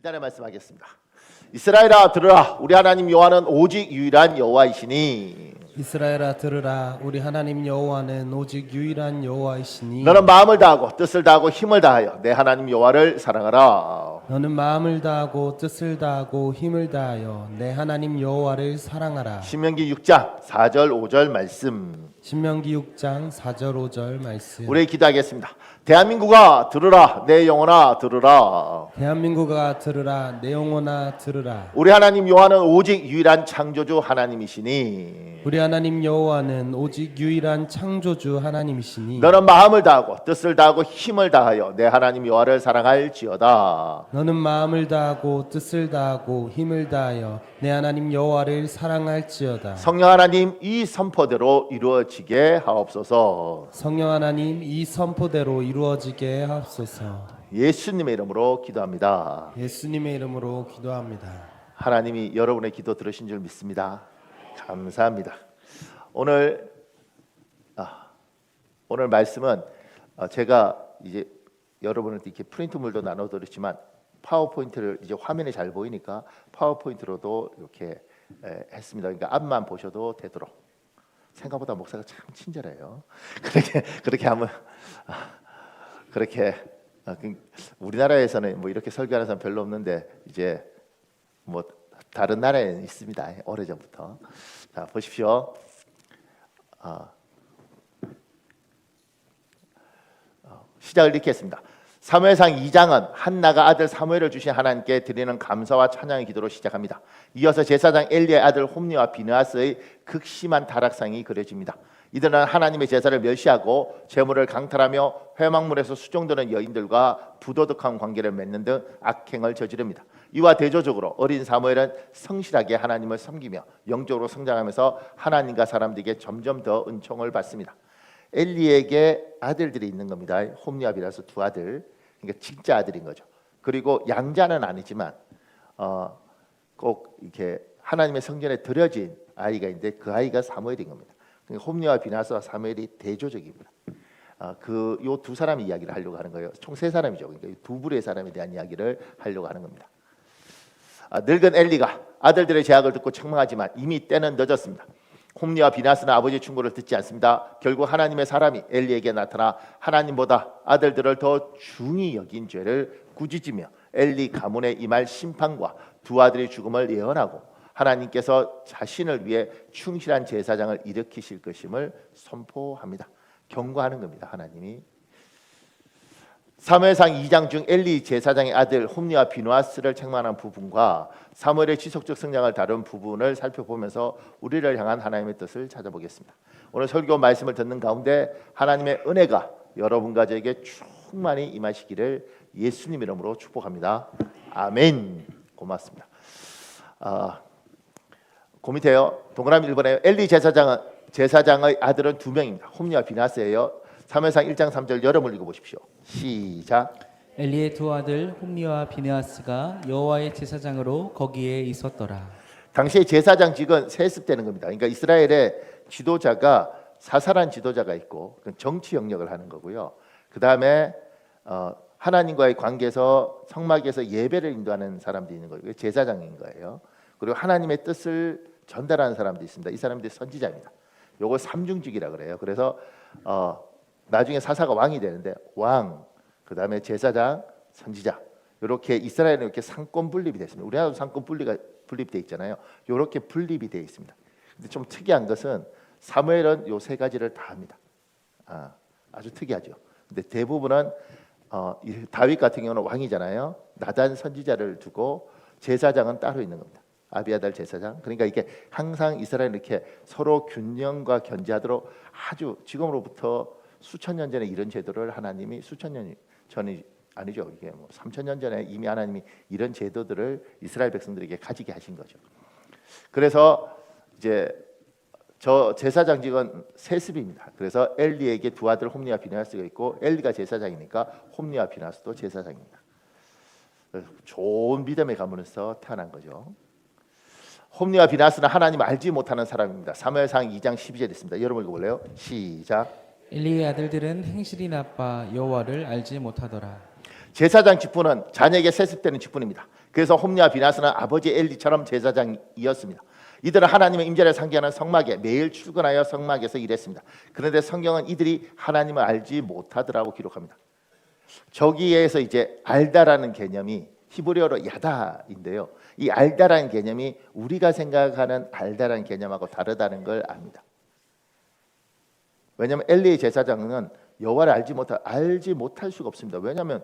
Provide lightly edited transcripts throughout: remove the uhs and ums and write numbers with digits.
1절의 말씀하겠습니다. 이스라엘아 들으라, 우리 하나님 여호와는 오직 유일한 여호와이시니 이스라엘아 들으라, 우리 하나님 여호와는 오직 유일한 여호와이시니 너는 마음을 다하고 뜻을 다하고 힘을 다하여 내 하나님 여호와를 사랑하라. 너는 마음을 다하고 뜻을 다하고 힘을 다하여 내 하나님 여호와를 사랑하라. 신명기 6장 4절 5절 말씀. 신명기 6장 4절 5절 말씀. 우리 기도하겠습니다. 대한민국아 들으라, 내 영혼아 들으라. 대한민국아 들으라, 내 영혼아 들으라. 우리 하나님 여호와는 오직 유일한 창조주 하나님이시니 우리 하나님 여호와는 오직 유일한 창조주 하나님이시니 너는 마음을 다하고 뜻을 다하고 힘을 다하여 내 하나님 여호와를 사랑할지어다. 너는 마음을 다하고 뜻을 다하고 힘을 다하여 내 하나님 여호와를 사랑할지어다. 성령 하나님, 이 선포대로 이루어지게 하옵소서. 성령 하나님, 이 선포대로 이루어지게 하옵소서. 예수님의 이름으로 기도합니다. 예수님의 이름으로 기도합니다. 하나님이 여러분의 기도 들으신 줄 믿습니다. 감사합니다. 오늘 말씀은 제가 이제 여러분한테 이렇게 프린트물도 나눠드렸지만 파워포인트를 이제 화면에 잘 보이니까 파워포인트로도 이렇게 했습니다. 그러니까 앞만 보셔도 되도록. 생각보다 목사가 참 친절해요. 그렇게 하면 그렇게 우리나라에서는 뭐 이렇게 설교하는 사람 별로 없는데 이제 뭐 다른 나라에는 있습니다. 오래전부터. 자, 보십시오. 시작을 이렇게 했습니다. 사무엘상 2장은 한나가 아들 사무엘을 주신 하나님께 드리는 감사와 찬양의 기도로 시작합니다. 이어서 제사장 엘리의 아들 홈리와 비느하스의 극심한 타락상이 그려집니다. 이들은 하나님의 제사를 멸시하고 제물을 강탈하며 회막물에서 수종드는 여인들과 부도덕한 관계를 맺는 등 악행을 저지릅니다. 이와 대조적으로 어린 사무엘은 성실하게 하나님을 섬기며 영적으로 성장하면서 하나님과 사람들에게 점점 더 은총을 받습니다. 엘리에게 아들들이 있는 겁니다. 홈리와 비느하스 두 아들, 그러니까 진짜 아들인 거죠. 그리고 양자는 아니지만 꼭 이렇게 하나님의 성전에 드려진 아이가 있는데 그 아이가 사무엘인 겁니다. 그러니까 홈리와 비느하스와 사무엘이 대조적입니다. 요 두 사람의 이야기를 하려고 하는 거예요. 총 세 사람이죠. 그러니까 두 부류의 사람에 대한 이야기를 하려고 하는 겁니다. 늙은 엘리가 아들들의 제약을 듣고 책망하지만 이미 때는 늦었습니다. 홈리와 비느하스는 아버지의 충고를 듣지 않습니다. 결국 하나님의 사람이 엘리에게 나타나 하나님보다 아들들을 더 중히 여긴 죄를 꾸짖으며 엘리 가문에 임할 심판과 두 아들의 죽음을 예언하고 하나님께서 자신을 위해 충실한 제사장을 일으키실 것임을 선포합니다. 경고하는 겁니다. 하나님이. 사무엘상 2장 중 엘리 제사장의 아들 홈리와 비느하스를 책망하는 부분과 사무엘의 지속적 성장을 다룬 부분을 살펴보면서 우리를 향한 하나님의 뜻을 찾아보겠습니다. 오늘 설교 말씀을 듣는 가운데 하나님의 은혜가 여러분 가족에게 충만히 임하시기를 예수님 이름으로 축복합니다. 아멘. 고맙습니다. 그 밑에요. 동그라미 1번에요. 엘리 제사장의 아들은 두 명입니다. 홈리와 비느하스예요. 사무엘상 1장 3절 여러분 읽어보십시오. 시작. 엘리의 두 아들 홈리와 비느하스가 여호와의 제사장으로 거기에 있었더라. 당시에 제사장직은 세습되는 겁니다. 그러니까 이스라엘의 지도자가 사살한 지도자가 있고 정치 영역을 하는 거고요. 그 다음에 하나님과의 관계에서 성막에서 예배를 인도하는 사람도 있는 거예요. 제사장인 거예요. 그리고 하나님의 뜻을 전달하는 사람도 있습니다. 이 사람들이 선지자입니다. 요거 삼중직이라 그래요. 그래서 나중에 사사가 왕이 되는데 왕, 그 다음에 제사장, 선지자 이렇게 이스라엘은 이렇게 상권 분립이 됐습니다. 우리나라도 상권 분립돼 있잖아요. 이렇게 분립이 되어 있습니다. 근데 좀 특이한 것은 사무엘은 요 세 가지를 다 합니다. 아주 특이하죠. 근데 대부분은 다윗 같은 경우는 왕이잖아요. 나단 선지자를 두고 제사장은 따로 있는 겁니다. 아비아달 제사장. 그러니까 이게 항상 이스라엘은 이렇게 서로 균형과 견제하도록 아주 지금으로부터 수천 년 전에 이런 제도를 하나님이 수천 년 전이 아니죠. 이게 뭐 3천 년 전에 이미 하나님이 이런 제도들을 이스라엘 백성들에게 가지게 하신 거죠. 그래서 이제 저 제사장직은 세습입니다. 그래서 엘리에게 두 아들 홈리와 비느하스가 있고 엘리가 제사장이니까 홈리와 비느하스도 제사장입니다. 좋은 믿음의 가문에서 태어난 거죠. 홈리와 비느하스는 하나님 알지 못하는 사람입니다. 사무엘상 2장 12절 있습니다. 여러분 읽어볼래요? 시작. 엘리의 아들들은 행실이 나빠 여호와를 알지 못하더라. 제사장 직분은 자녀에게 세습되는 직분입니다. 그래서 홈리와 비나스는 아버지 엘리처럼 제사장이었습니다. 이들은 하나님의 임재를 상기하는 성막에 매일 출근하여 성막에서 일했습니다. 그런데 성경은 이들이 하나님을 알지 못하더라고 기록합니다. 저기에서 이제 알다라는 개념이 히브리어로 야다인데요. 이 알다라는 개념이 우리가 생각하는 알다라는 개념하고 다르다는 걸 압니다. 왜냐하면 엘리의 제사장은 여호와를 알지 못할 수가 없습니다. 왜냐하면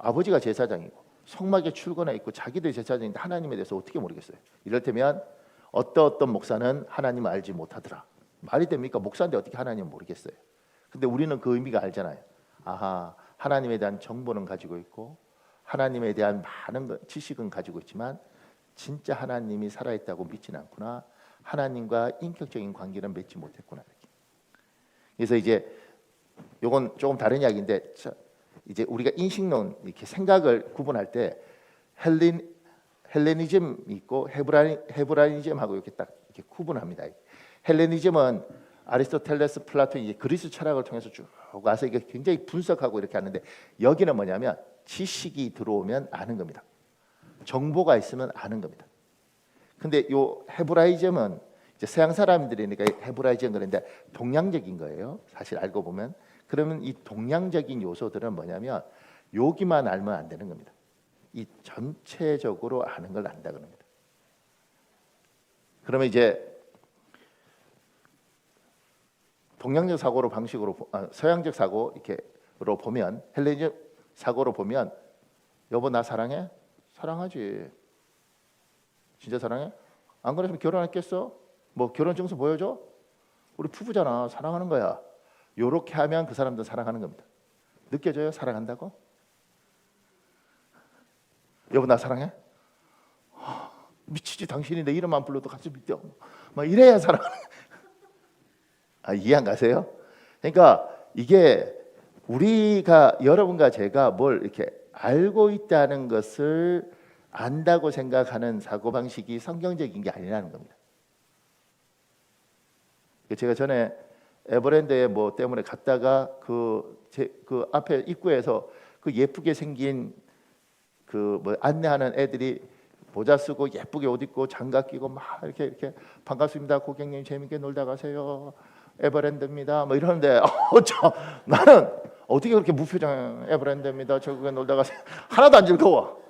아버지가 제사장이고 성막에 출근해 있고 자기들 제사장인데 하나님에 대해서 어떻게 모르겠어요. 이를테면 어떤 목사는 하나님을 알지 못하더라. 말이 됩니까? 목사인데 어떻게 하나님을 모르겠어요. 근데 우리는 그 의미가 알잖아요. 아하, 하나님에 대한 정보는 가지고 있고 하나님에 대한 많은 지식은 가지고 있지만 진짜 하나님이 살아있다고 믿지는 않구나. 하나님과 인격적인 관계는 맺지 못했구나. 이렇게. 그래서 이제 요건 조금 다른 이야기인데 이제 우리가 인식론 이렇게 생각을 구분할 때 헬레니즘이 있고 헤브라이즘하고 이렇게 딱 이렇게 구분합니다. 헬레니즘은 아리스토텔레스, 플라톤 이제 그리스 철학을 통해서 쭉 와서 이게 굉장히 분석하고 이렇게 하는데 여기는 뭐냐면 지식이 들어오면 아는 겁니다. 정보가 있으면 아는 겁니다. 근데 요 헤브라이즘은 이제 서양 사람들이니까 헤브라이즘 그런데 동양적인 거예요. 사실 알고 보면 그러면 이 동양적인 요소들은 뭐냐면 여기만 알면 안 되는 겁니다. 이 전체적으로 아는 걸 안다 그럽니다. 그러면 이제 동양적 사고로 방식으로 서양적 사고 이렇게로 보면 헬레니즘 사고로 보면 여보 나 사랑해? 사랑하지. 진짜 사랑해? 안 그랬으면 결혼했겠어? 뭐 결혼 증서 보여줘? 우리 부부잖아. 사랑하는 거야. 요렇게 하면 그 사람도 사랑하는 겁니다. 느껴져요? 사랑한다고? 여보 나 사랑해? 미치지 당신이 내 이름 안 불러도 같이 믿어. 막 이래야 사랑하는. 이해 안 가세요? 그러니까 이게 우리가 여러분과 제가 뭘 이렇게 알고 있다는 것을 안다고 생각하는 사고방식이 성경적인 게 아니라는 겁니다. 제가 전에 에버랜드에 뭐 때문에 갔다가 그 앞에 입구에서 그 예쁘게 생긴 그 뭐 안내하는 애들이 모자 쓰고 예쁘게 옷 입고 장갑 끼고 막 이렇게 반갑습니다. 고객님 재밌게 놀다 가세요. 에버랜드입니다. 뭐 이러는데 나는 어떻게 그렇게 무표정 에버랜드입니다. 저국에 놀다 가세요. 하나도 안 즐거워.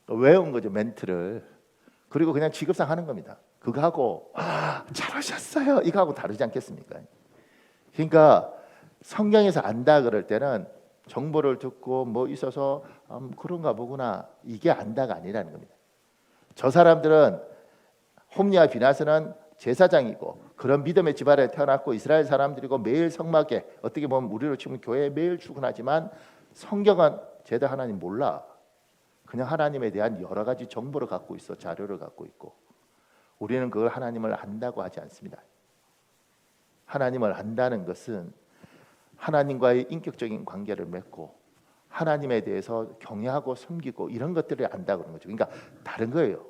외운 거죠 멘트를. 그리고 그냥 직업상 하는 겁니다. 그거 하고 잘 오셨어요. 이거 하고 다르지 않겠습니까? 그러니까 성경에서 안다 그럴 때는 정보를 듣고 뭐 있어서 그런가 보구나 이게 안다가 아니라는 겁니다. 저 사람들은 홈리와 비나스는 제사장이고 그런 믿음의 집안에 태어났고 이스라엘 사람들이고 매일 성막에 어떻게 보면 우리로 치면 교회에 매일 출근하지만 성경은 제대 하나님 몰라. 그냥 하나님에 대한 여러 가지 정보를 갖고 있어. 자료를 갖고 있고 우리는 그걸 하나님을 안다고 하지 않습니다. 하나님을 안다는 것은 하나님과의 인격적인 관계를 맺고 하나님에 대해서 경외하고 섬기고 이런 것들을 안다 그런 거죠. 그러니까 다른 거예요.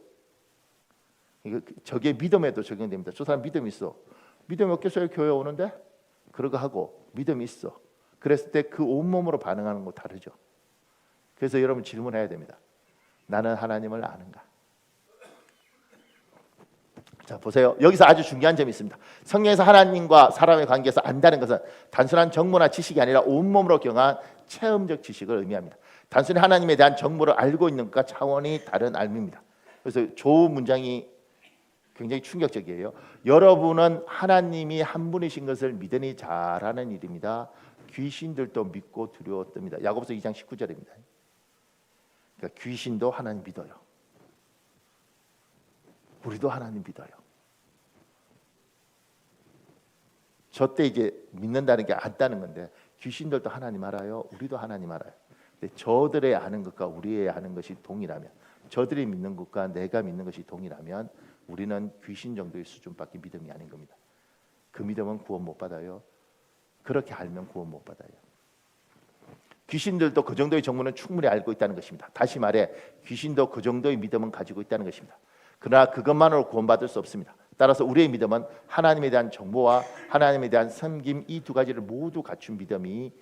저게 믿음에도 적용됩니다. 저 사람 믿음이 있어. 믿음이 없겠어요? 교회 오는데? 그러고 하고 믿음이 있어. 그랬을 때 그 온몸으로 반응하는 거 다르죠. 그래서 여러분 질문해야 됩니다. 나는 하나님을 아는가? 자 보세요. 여기서 아주 중요한 점이 있습니다. 성경에서 하나님과 사람의 관계에서 안다는 것은 단순한 정보나 지식이 아니라 온몸으로 경험한 체험적 지식을 의미합니다. 단순히 하나님에 대한 정보를 알고 있는 것과 차원이 다른 알미입니다. 그래서 조 문장이 굉장히 충격적이에요. 여러분은 하나님이 한 분이신 것을 믿으니 잘하는 일입니다. 귀신들도 믿고 두려웠답니다. 야고보서 2장 19절입니다. 그러니까 귀신도 하나님 믿어요. 우리도 하나님 믿어요. 저 때 이제 믿는다는 게 안다는 건데 귀신들도 하나님 알아요. 우리도 하나님 알아요. 근데 저들의 아는 것과 우리의 아는 것이 동일하면 저들이 믿는 것과 내가 믿는 것이 동일하면 우리는 귀신 정도의 수준밖에 믿음이 아닌 겁니다. 그 믿음은 구원 못 받아요. 그렇게 알면 구원 못 받아요. 귀신들도 그 정도의 정보는 충분히 알고 있다는 것입니다. 다시 말해 귀신도 그 정도의 믿음은 가지고 있다는 것입니다. 그러나 그것만으로 구원받을 수 없습니다. 따라서 우리의 믿음은 하나님에 대한 정보와 하나님에 대한 섬김 이 두 가지를 모두 갖춘 믿음이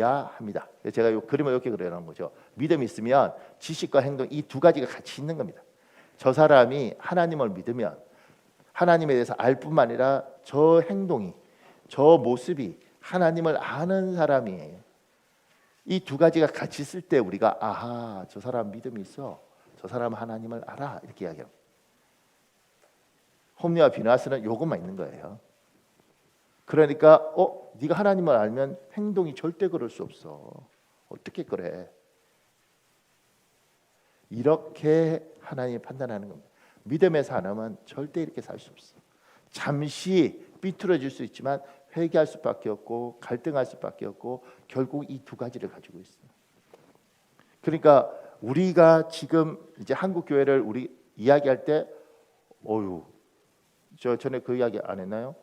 합니다. 제가 이 그림을 이렇게 그려놓은 거죠. 믿음이 있으면 지식과 행동 이 두 가지가 같이 있는 겁니다. 저 사람이 하나님을 믿으면 하나님에 대해서 알 뿐만 아니라 저 행동이 저 모습이 하나님을 아는 사람이에요. 이 두 가지가 같이 있을 때 우리가 아하 저 사람 믿음이 있어. 저 사람 하나님을 알아. 이렇게 이야기합니다. 홈리와 비나스는 요것만 있는 거예요. 그러니까 네가 하나님을 알면 행동이 절대 그럴 수 없어. 어떻게 그래? 이렇게 하나님이 판단하는 겁니다. 믿음의 사람은 절대 이렇게 살 수 없어. 잠시 삐뚤어질 수 있지만 회개할 수밖에 없고 갈등할 수밖에 없고 결국 이 두 가지를 가지고 있어요. 그러니까 우리가 지금 이제 한국 교회를 우리 이야기할 때 저 전에 그 이야기 안 했나요?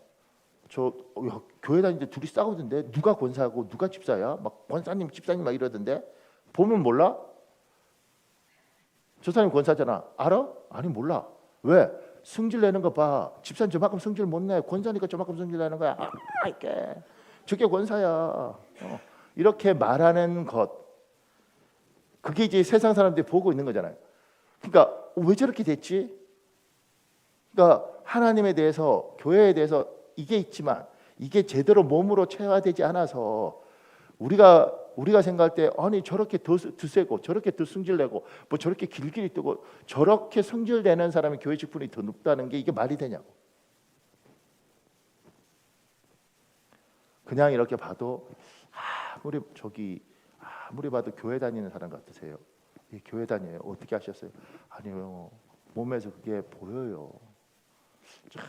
교회 다니는데 둘이 싸우던데 누가 권사고 누가 집사야? 막 권사님 집사님 막 이러던데 보면 몰라? 저 사람이 권사잖아. 알아? 아니 몰라. 왜? 성질 내는 거 봐. 집사님 저만큼 성질 못 내. 권사니까 저만큼 성질 내는 거야. 이게 저게 권사야. 이렇게 말하는 것. 그게 이제 세상 사람들이 보고 있는 거잖아요. 그러니까 왜 저렇게 됐지? 그러니까 하나님에 대해서 교회에 대해서 이게 있지만 이게 제대로 몸으로 체화되지 않아서 우리가 생각할 때 아니 저렇게 더 세고 저렇게 더 성질내고 뭐 저렇게 길길이 뜨고 저렇게 성질내는 사람이 교회 직분이 더 높다는 게 이게 말이 되냐고. 그냥 이렇게 봐도 아무리 봐도 교회 다니는 사람 같으세요. 교회 다녀요. 어떻게 하셨어요? 아니요. 몸에서 그게 보여요. 참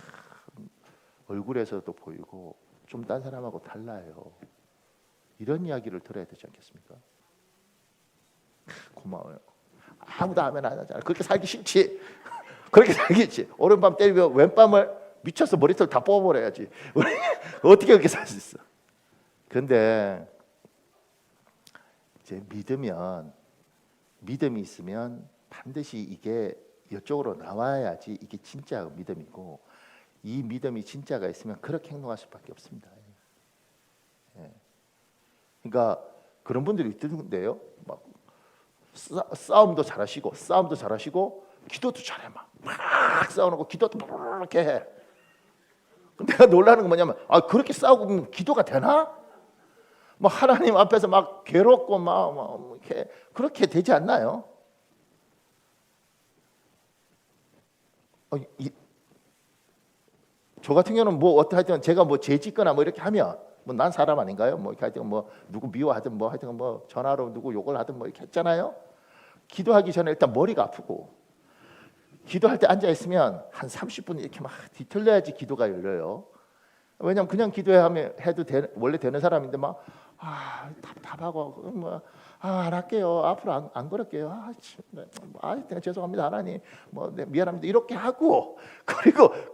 얼굴에서도 보이고 좀 딴 사람하고 달라요. 이런 이야기를 들어야 되지 않겠습니까? 고마워요. 아무도 하면 안 하잖아. 그렇게 살기 싫지. 그렇게 살기 싫지. 오른밤 때리면 왼밤을 미쳐서 머리털 다 뽑아버려야지. 어떻게 그렇게 살 수 있어? 근데 이제 믿음이 있으면 반드시 이게 이쪽으로 나와야지 이게 진짜 믿음이고 이 믿음이 진짜가 있으면 그렇게 행동할 수밖에 없습니다. 그러니까 그런 분들이 있던데요. 막 싸움도 잘하시고 기도도 잘해 막 싸우고 기도도 막 이렇게 해. 내가 놀라는 건 뭐냐면 그렇게 싸우고 기도가 되나? 뭐 하나님 앞에서 막 괴롭고 막 이렇게 그렇게 되지 않나요? 저 같은 경우는 뭐 어떠하든 제가 뭐 죄짓거나 뭐 이렇게 하면 뭐 난 사람 아닌가요? 뭐 이렇게 하여튼 뭐 누구 미워하든 뭐 하여튼 뭐 전화로 누구 욕을 하든 뭐 이렇게 했잖아요. 기도하기 전에 일단 머리가 아프고 기도할 때 앉아 있으면 한 30분 이렇게 막 뒤틀려야지 기도가 열려요. 왜냐면 그냥 해도 원래 되는 사람인데 막 답답하고 안 할게요. 앞으로 안 그럴게요. 내가 죄송합니다 하나님. 미안합니다. 이렇게 하고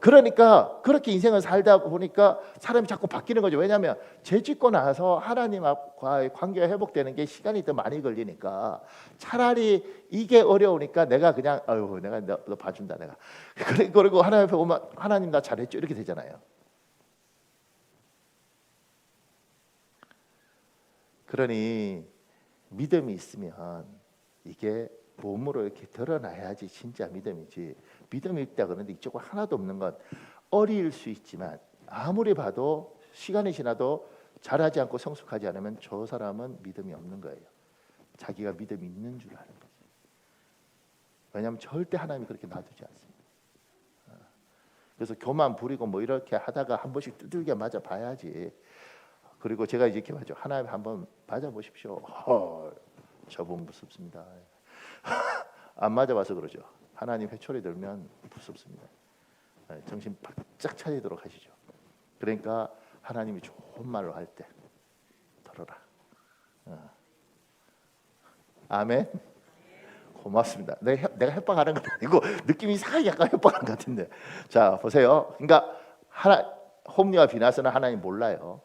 그러니까 그렇게 인생을 살다 보니까 사람이 자꾸 바뀌는 거죠. 왜냐하면 죄 짓고 나서 하나님과의 관계가 회복되는 게 시간이 더 많이 걸리니까 차라리 이게 어려우니까 내가 그냥 내가 너 봐준다 내가. 그리고 하나님 앞에 오면 하나님 나 잘했죠 이렇게 되잖아요. 그러니 믿음이 있으면 이게 몸으로 이렇게 드러나야지 진짜 믿음이지. 믿음이 있다 그러는데 이쪽은 하나도 없는 건 어리일 수 있지만 아무리 봐도 시간이 지나도 잘하지 않고 성숙하지 않으면 저 사람은 믿음이 없는 거예요. 자기가 믿음이 있는 줄 아는 거죠. 왜냐하면 절대 하나님이 그렇게 놔두지 않습니다. 그래서 교만 부리고 뭐 이렇게 하다가 한 번씩 두들겨 맞아 봐야지. 그리고 제가 이렇게 하죠. 하나님 한번 맞아보십시오. 저분 무섭습니다. 안 맞아봐서 그러죠. 하나님 회초리 들면 무섭습니다. 정신 바짝 차리도록 하시죠. 그러니까 하나님이 좋은 말로 할 때 들어라. 아멘. 고맙습니다. 내가 협박하는 건 아니고 느낌이 이상하게 약간 협박하는 것 같은데. 자 보세요. 그러니까 홈리와 비나스는 하나님 몰라요.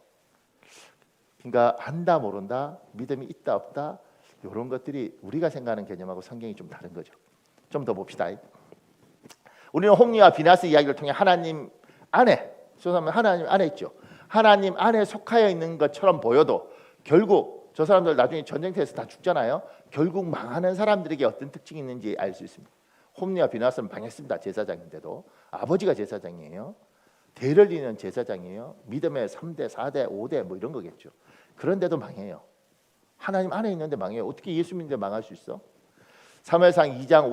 그러니까 안다 모른다, 믿음이 있다 없다 이런 것들이 우리가 생각하는 개념하고 성경이 좀 다른 거죠. 좀 더 봅시다. 우리는 홈리와 비나스 이야기를 통해 하나님 안에, 하나님 안에 있죠. 하나님 안에 속하여 있는 것처럼 보여도 결국 저 사람들 나중에 전쟁터에서 다 죽잖아요. 결국 망하는 사람들에게 어떤 특징이 있는지 알 수 있습니다. 홈리와 비나스는 망했습니다. 제사장인데도 아버지가 제사장이에요. 대를 이는 제사장이에요. 믿음의 3대, 4대, 5대 뭐 이런 거겠죠. 그런데도 망해요. 하나님 안에 있는데 망해요. 어떻게 예수 믿는데 망할 수 있어? 사무엘상 2장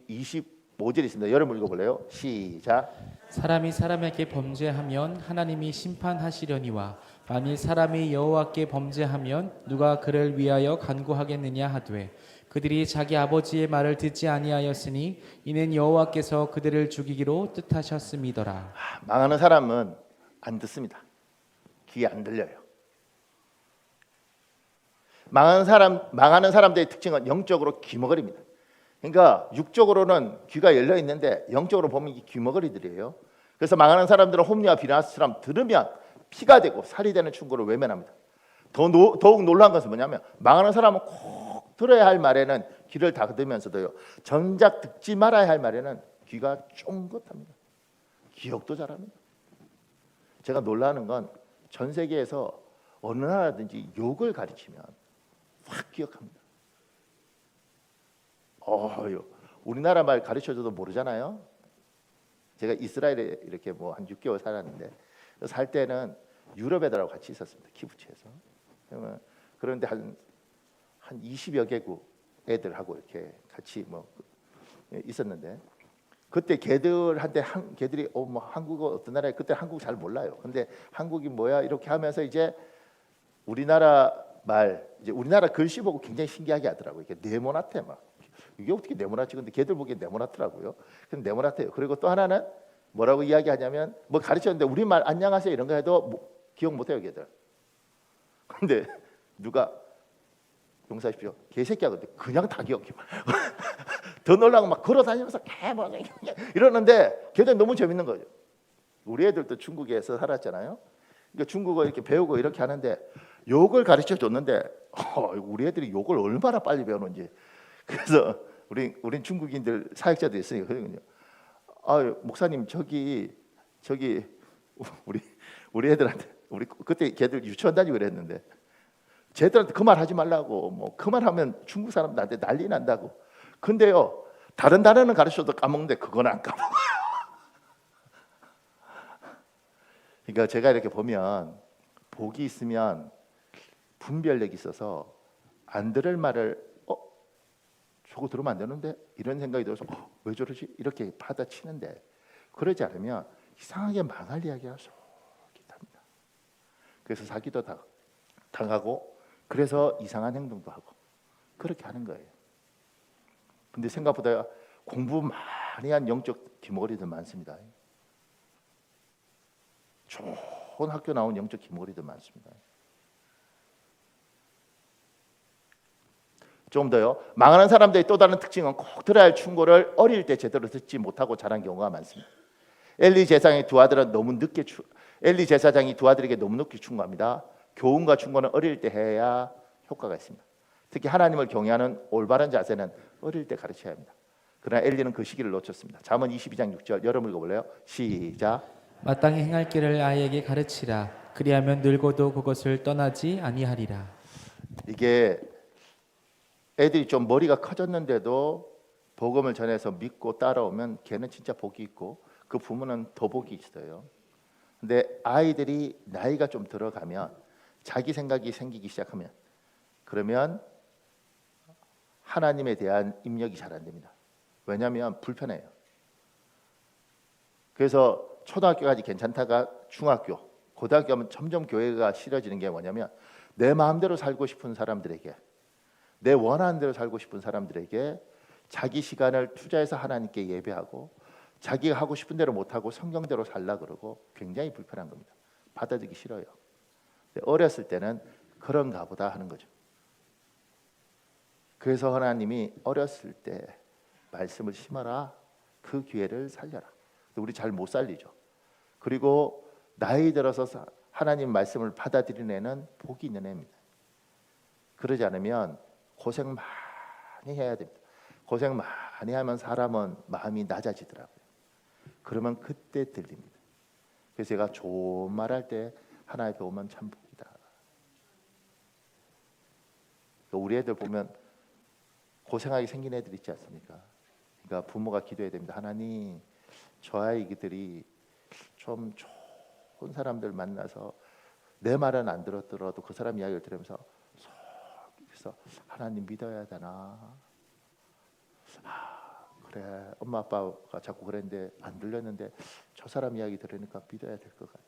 25절 있습니다. 여러분 읽어볼래요? 시작. 사람이 사람에게 범죄하면 하나님이 심판하시려니와 만일 사람이 여호와께 범죄하면 누가 그를 위하여 간구하겠느냐 하되 그들이 자기 아버지의 말을 듣지 아니하였으니 이는 여호와께서 그들을 죽이기로 뜻하셨음이더라. 망하는 사람은 안 듣습니다. 귀에 안 들려요. 망하는 사람들의 특징은 영적으로 귀머거리입니다. 그러니까 육적으로는 귀가 열려 있는데 영적으로 보면 이게 귀머거리들이에요. 그래서 망하는 사람들은 홈리와 비나스처럼 들으면 피가 되고 살이 되는 충고를 외면합니다. 더욱 놀라운 것은 뭐냐면 망하는 사람은 꼭 들어야 할 말에는 귀를 닫으면서도요, 정작 듣지 말아야 할 말에는 귀가 쫑긋합니다. 기억도 잘합니다. 제가 놀라는 건 전 세계에서 어느 나라든지 욕을 가르치면 확 기억합니다. 우리나라 말 가르쳐줘도 모르잖아요. 제가 이스라엘에 이렇게 뭐 한 6개월 살았는데 살 때는 유럽 애들하고 같이 있었습니다. 키부츠에서. 그런데 한 20여 개국 애들하고 이렇게 같이 뭐 있었는데 그때 걔들이 뭐 한국어 어떤 나라에 그때 한국 잘 몰라요. 근데 한국이 뭐야 이렇게 하면서 이제 우리나라 말 이제 우리나라 글씨 보고 굉장히 신기하게 하더라고요. 이게 네모나테 막 이게 어떻게 네모나지? 근데 걔들 보기엔 네모나더라고요. 근데 네모나테요. 그리고 또 하나는 뭐라고 이야기하냐면 뭐 가르쳤는데 우리말 안녕하세요 이런 거 해도 기억 못해요 걔들. 근데 누가 용서하십시오 개새끼야 근데 그냥 다 기억해. 더 놀라고 막 걸어다니면서 개뭐 이러는데 걔들 너무 재밌는 거죠. 우리 애들도 중국에서 살았잖아요. 그러니까 중국어 이렇게 배우고 이렇게 하는데 욕을 가르쳐 줬는데 우리 애들이 욕을 얼마나 빨리 배우는지. 그래서 우린 중국인들 사역자도 있으니까 그러거든요. 목사님 저기 우리 애들한테 우리 그때 걔들 유치원 다니고 그랬는데 쟤들한테 그 말 하지 말라고 뭐 그 말 하면 중국 사람들한테 난리 난다고. 근데요 다른 단어는 가르쳐도 까먹는데 그건 안 까먹어요. 그러니까 제가 이렇게 보면 복이 있으면 분별력이 있어서 안 들을 말을 저거 들으면 안 되는데 이런 생각이 들어서 왜 저러지 이렇게 받아치는데 그러지 않으면 이상하게 망할 이야기가 속이 답니다. 그래서 사기도 당하고 그래서 이상한 행동도 하고 그렇게 하는 거예요. 근데 생각보다 공부 많이 한 영적 귀머거리들 많습니다. 좋은 학교 나온 영적 귀머거리들 많습니다. 좀 더요. 망하는 사람들의 또 다른 특징은 꼭 들어야 할 충고를 어릴 때 제대로 듣지 못하고 자란 경우가 많습니다. 엘리 제사장의 두 아들에게 너무 늦게 충고합니다. 교훈과 충고는 어릴 때 해야 효과가 있습니다. 특히 하나님을 경외하는 올바른 자세는 어릴 때 가르쳐야 합니다. 그러나 엘리는 그 시기를 놓쳤습니다. 잠언 22장 6절 여러분 읽어볼래요? 시작. 마땅히 행할 길을 아이에게 가르치라. 그리하면 늙어도 그것을 떠나지 아니하리라. 이게 애들이 좀 머리가 커졌는데도 복음을 전해서 믿고 따라오면 걔는 진짜 복이 있고 그 부모는 더 복이 있어요. 근데 아이들이 나이가 좀 들어가면 자기 생각이 생기기 시작하면 그러면 하나님에 대한 입력이 잘 안 됩니다. 왜냐하면 불편해요. 그래서 초등학교까지 괜찮다가 중학교, 고등학교 하면 점점 교회가 싫어지는 게 뭐냐면 내 마음대로 살고 싶은 사람들에게 내 원하는 대로 살고 싶은 사람들에게 자기 시간을 투자해서 하나님께 예배하고 자기가 하고 싶은 대로 못하고 성경대로 살라 그러고 굉장히 불편한 겁니다. 받아들이기 싫어요. 어렸을 때는 그런가 보다 하는 거죠. 그래서 하나님이 어렸을 때 말씀을 심어라. 그 기회를 살려라. 우리 잘 못 살리죠. 그리고 나이 들어서 하나님 말씀을 받아들이는 애는 복이 있는 애입니다. 그러지 않으면 고생 많이 해야 됩니다. 고생 많이 하면 사람은 마음이 낮아지더라고요. 그러면 그때 들립니다. 그래서 제가 좋은 말 할 때 하나님 배우면 참 복이다. 우리 애들 보면 고생하게 생긴 애들 있지 않습니까? 그러니까 부모가 기도해야 됩니다. 하나님, 저 아이들이 좀 좋은 사람들 만나서 내 말은 안 들었더라도 그 사람 이야기를 들으면서 그래서 하나님 믿어야 되나? 그래, 엄마 아빠가 자꾸 그랬는데 안 들렸는데 저 사람 이야기 들으니까 믿어야 될 것 같아.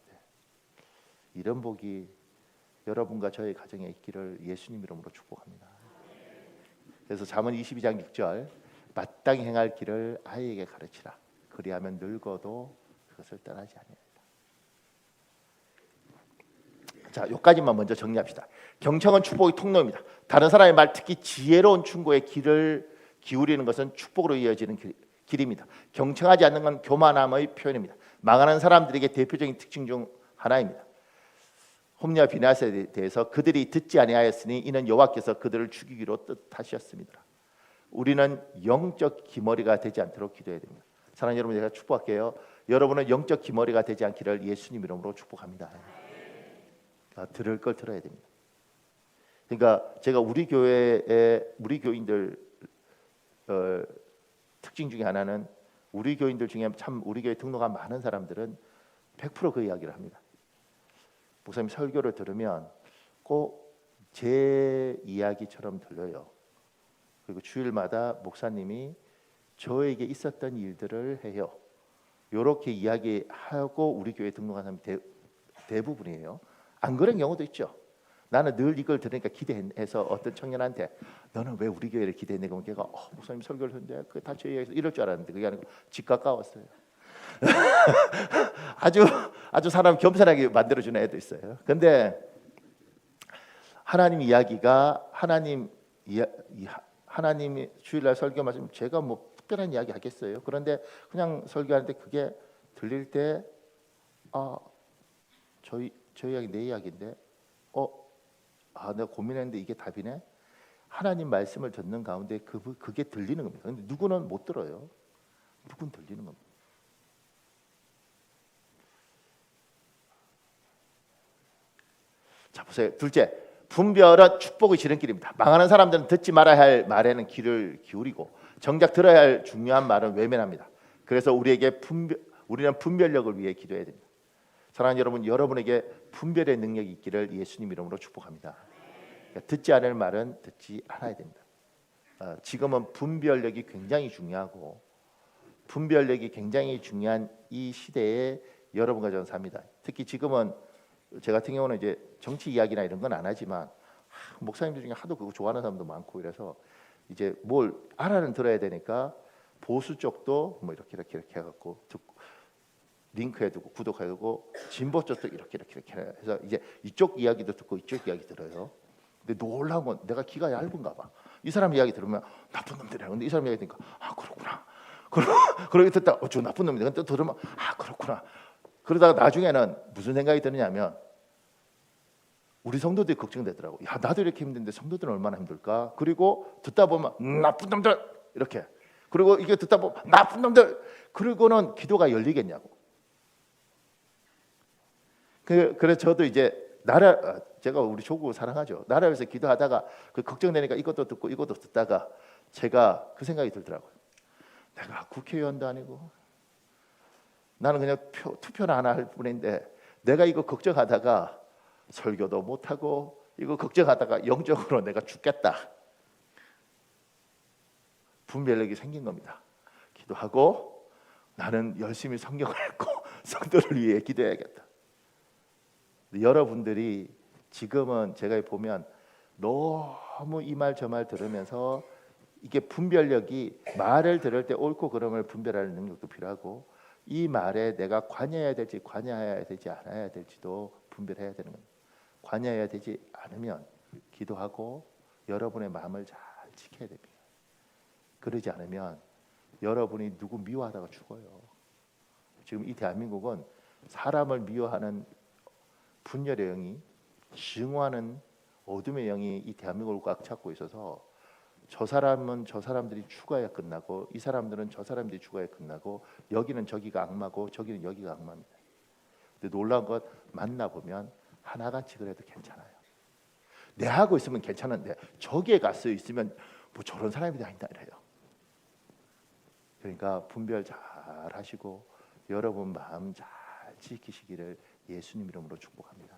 이런 복이 여러분과 저의 가정에 있기를 예수님 이름으로 축복합니다. 그래서 잠언 22장 6절 마땅히 행할 길을 아이에게 가르치라. 그리하면 늙어도 그것을 떠나지 아니하리라. 자, 여기까지만 먼저 정리합시다. 경청은 축복의 통로입니다. 다른 사람의 말, 특히 지혜로운 충고에 귀를 기울이는 것은 축복으로 이어지는 길입니다. 경청하지 않는 건 교만함의 표현입니다. 망하는 사람들에게 대표적인 특징 중 하나입니다. 홈리와 비나스에 대해서 그들이 듣지 아니하였으니 이는 여호와께서 그들을 죽이기로 뜻하셨습니다. 우리는 영적 기머리가 되지 않도록 기도해야 됩니다. 사랑하는 여러분, 제가 축복할게요. 여러분은 영적 기머리가 되지 않기를 예수님 이름으로 축복합니다. 들을 걸 들어야 됩니다. 그러니까 제가 우리 교인들 특징 중에 하나는 우리 교인들 중에 참 우리 교회 등록한 많은 사람들은 100% 그 이야기를 합니다. 목사님 설교를 들으면 꼭 제 이야기처럼 들려요. 그리고 주일마다 목사님이 저에게 있었던 일들을 해요. 이렇게 이야기하고 우리 교회 등록한 사람이 대부분이에요. 안 그런 경우도 있죠. 나는 늘 이걸 들으니까 기대해서 어떤 청년한테 너는 왜 우리 교회를 기대했니? 그러면 걔가 목사님 설교를 했는데 그게 다 제 이야기에서 이럴 줄 알았는데 그게 아니고 집 가까웠어요. 아주 사람 겸손하게 만들어주는 애도 있어요. 근데 하나님 이야기가 하나님이 주일날 설교 말씀 제가 뭐 특별한 이야기 하겠어요. 그런데 그냥 설교하는데 그게 들릴 때 저 이야기 내 이야기인데 내가 고민했는데 이게 답이네. 하나님 말씀을 듣는 가운데 그게 들리는 겁니다. 그런데 누구는 못 들어요. 누구는 들리는 겁니다. 자, 보세요. 둘째, 분별은 축복의 지름길입니다. 망하는 사람들은 듣지 말아야 할 말에는 귀를 기울이고 정작 들어야 할 중요한 말은 외면합니다. 그래서 우리는 분별력을 위해 기도해야 됩니다. 사랑하는 여러분, 여러분에게 분별의 능력이 있기를 예수님 이름으로 축복합니다. 그러니까 듣지 않을 말은 듣지 않아야 됩니다. 지금은 분별력이 굉장히 중요하고 분별력이 굉장히 중요한 이 시대에 여러분과 저는 삽니다. 특히 지금은 제 같은 경우는 이제 정치 이야기나 이런 건 안 하지만 목사님들 중에 하도 그거 좋아하는 사람도 많고 이래서 이제 뭘 알아는 들어야 되니까 보수 쪽도 뭐 이렇게 해갖고 듣고 링크해두고 구독해두고 진보 쪽도 이렇게 해서 이제 이쪽 이야기도 듣고 이쪽 이야기 들어요. 근데 놀라운 건 내가 귀가 얇은가 봐. 이 사람 이야기 들으면 나쁜 놈들이야. 근데 이 사람 이야기 들으니까 그렇구나. 그러게 듣다 저 나쁜 놈이다. 또 들으면 그렇구나. 그러다가 나중에는 무슨 생각이 드느냐면 우리 성도들이 걱정되더라고. 야, 나도 이렇게 힘든데 성도들은 얼마나 힘들까? 그리고 듣다 보면 나쁜 놈들 이렇게. 그리고 이게 듣다 보면 나쁜 놈들. 그리고는 기도가 열리겠냐고. 그래서 저도 이제 제가 우리 조국 사랑하죠. 나라 위해서 기도하다가 그 걱정되니까 이것도 듣고 이것도 듣다가 제가 그 생각이 들더라고요. 내가 국회의원도 아니고 나는 그냥 투표나 하나 할 뿐인데 내가 이거 걱정하다가 설교도 못하고 이거 걱정하다가 영적으로 내가 죽겠다. 분별력이 생긴 겁니다. 기도하고 나는 열심히 성경을 읽고 성도를 위해 기도해야겠다. 여러분들이 지금은 제가 보면 너무 이 말 저 말 들으면서 이게 분별력이 말을 들을 때 옳고 그름을 분별하는 능력도 필요하고 이 말에 내가 관여해야 될지 관여해야 되지 않아야 될지도 분별해야 되는 겁니다. 관여해야 되지 않으면 기도하고 여러분의 마음을 잘 지켜야 됩니다. 그러지 않으면 여러분이 누구 미워하다가 죽어요. 지금 이 대한민국은 사람을 미워하는 분열의 영이 증오하는 어둠의 영이 이 대한민국을 꽉 잡고 있어서 저 사람은 저 사람들이 죽어야 끝나고 이 사람들은 저 사람들이 죽어야 끝나고 여기는 저기가 악마고 저기는 여기가 악마입니다. 근데 놀라운 것 만나보면 하나같이 그래도 괜찮아요. 내 하고 있으면 괜찮은데 저기에 가서 있으면 뭐 저런 사람이 아니다 이래요. 그러니까 분별 잘 하시고 여러분 마음 잘 지키시기를 예수님 이름으로 축복합니다.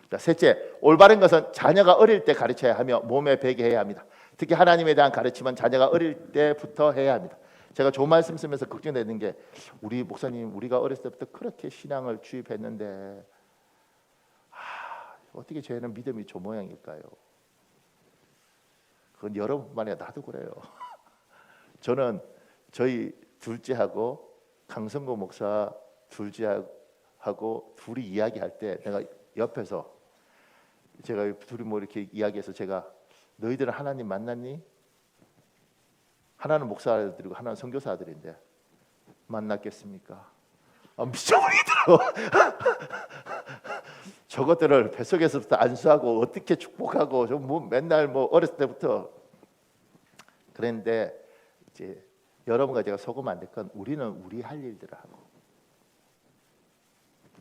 자, 셋째, 올바른 것은 자녀가 어릴 때 가르쳐야 하며 몸에 배게 해야 합니다. 특히 하나님에 대한 가르침은 자녀가 어릴 때부터 해야 합니다. 제가 좋은 말씀 쓰면서 걱정되는 게 우리 목사님 우리가 어렸을 때부터 그렇게 신앙을 주입했는데 어떻게 저희는 믿음이 저 모양일까요? 그건 여러분뿐만 아니라 나도 그래요. 저는 저희 둘째하고 강성구 목사 둘째하고 둘이 이야기할 때 내가 옆에서 제가 둘이 뭐 이렇게 이야기해서 제가 너희들은 하나님 만났니? 하나는 목사들이고 하나는 선교사들인데 만났겠습니까? 미쳐버리더라고. 저것들을 뱃속에서부터 안수하고 어떻게 축복하고 좀 뭐 맨날 뭐 어렸을 때부터 그랬는데 이제 여러분과 제가 속으면 안 될 건 우리는 우리 할 일들을 하고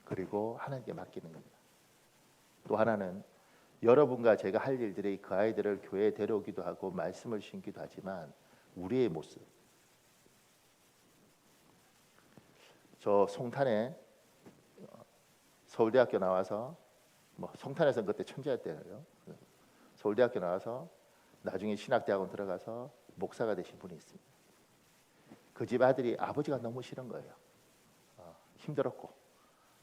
그리고 하나님께 맡기는 겁니다. 또 하나는 여러분과 제가 할 일들이 그 아이들을 교회에 데려오기도 하고 말씀을 신기도 하지만 우리의 모습. 저 송탄에 서울대학교 나와서 뭐 송탄에서는 그때 천재였대요. 서울대학교 나와서 나중에 신학대학원 들어가서 목사가 되신 분이 있습니다. 그 집 아들이 아버지가 너무 싫은 거예요. 힘들었고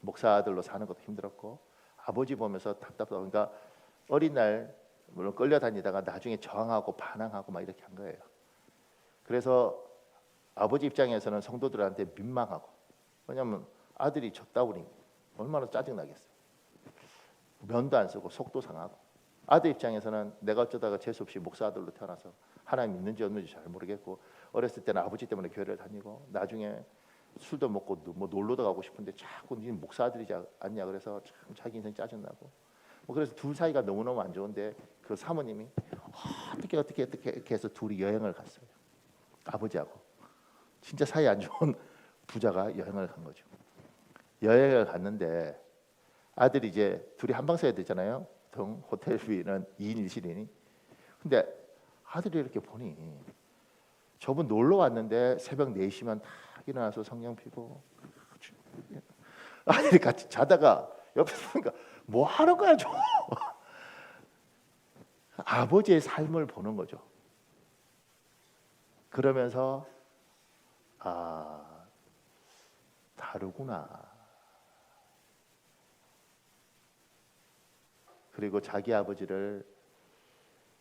목사 아들로 사는 것도 힘들었고 아버지 보면서 답답하고 그러니까 어린 날 물론 끌려다니다가 나중에 저항하고 반항하고 막 이렇게 한 거예요. 그래서 아버지 입장에서는 성도들한테 민망하고 왜냐하면 아들이 졌다 보니 얼마나 짜증나겠어요. 면도 안 쓰고 속도 상하고 아들 입장에서는 내가 어쩌다가 재수없이 목사 아들로 태어나서 하나님 있는지 없는지 잘 모르겠고 어렸을 때는 아버지 때문에 교회를 다니고 나중에 술도 먹고 뭐 놀러도 가고 싶은데 자꾸 네 목사 아들이지 않냐 그래서 참 자기 인생 짜증나고 뭐 그래서 둘 사이가 너무너무 안 좋은데 그 사모님이 어떻게 이렇게 해서 둘이 여행을 갔어요. 아버지하고 진짜 사이 안 좋은 부자가 여행을 간 거죠. 여행을 갔는데 아들이 이제 둘이 한방 써야 되잖아요. 보통 호텔비는 2인 1실이니. 근데 아들이 이렇게 보니 저분 놀러 왔는데 새벽 4시면 다 일어나서 성령 피고 아들이 같이 자다가 옆에서 보니까 뭐 하는 거야 저 아버지의 삶을 보는 거죠. 그러면서 다르구나. 그리고 자기 아버지를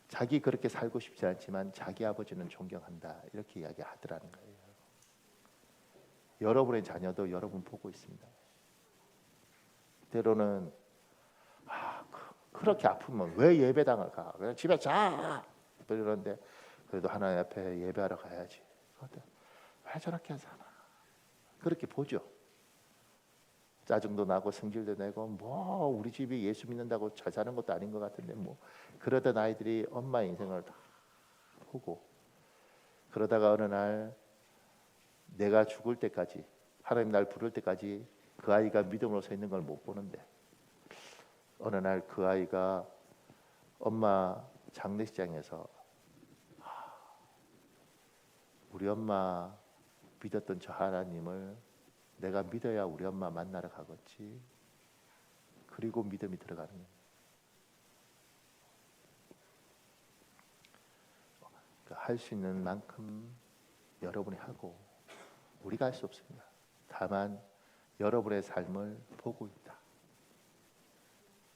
자기 그렇게 살고 싶지 않지만 자기 아버지는 존경한다 이렇게 이야기하더라는 거예요. 여러분의 자녀도 여러분 보고 있습니다. 때로는 그렇게 아프면 왜 예배당을 가? 그냥 집에 자. 이러는데 그래도 하나님 앞에 예배하러 가야지. 왜 저렇게 하잖아. 그렇게 보죠. 짜증도 나고 성질도 내고 뭐 우리 집이 예수 믿는다고 잘 사는 것도 아닌 것 같은데 뭐 그러던 아이들이 엄마의 인생을 다 보고 그러다가 어느 날 내가 죽을 때까지 하나님 날 부를 때까지 그 아이가 믿음으로 서 있는 걸 못 보는데 어느 날 그 아이가 엄마 장례식장에서 우리 엄마 믿었던 저 하나님을 내가 믿어야 우리 엄마 만나러 가겠지. 그리고 믿음이 들어가는 거예요. 할 수 있는 만큼 여러분이 하고 우리가 할 수 없습니다. 다만 여러분의 삶을 보고 있다.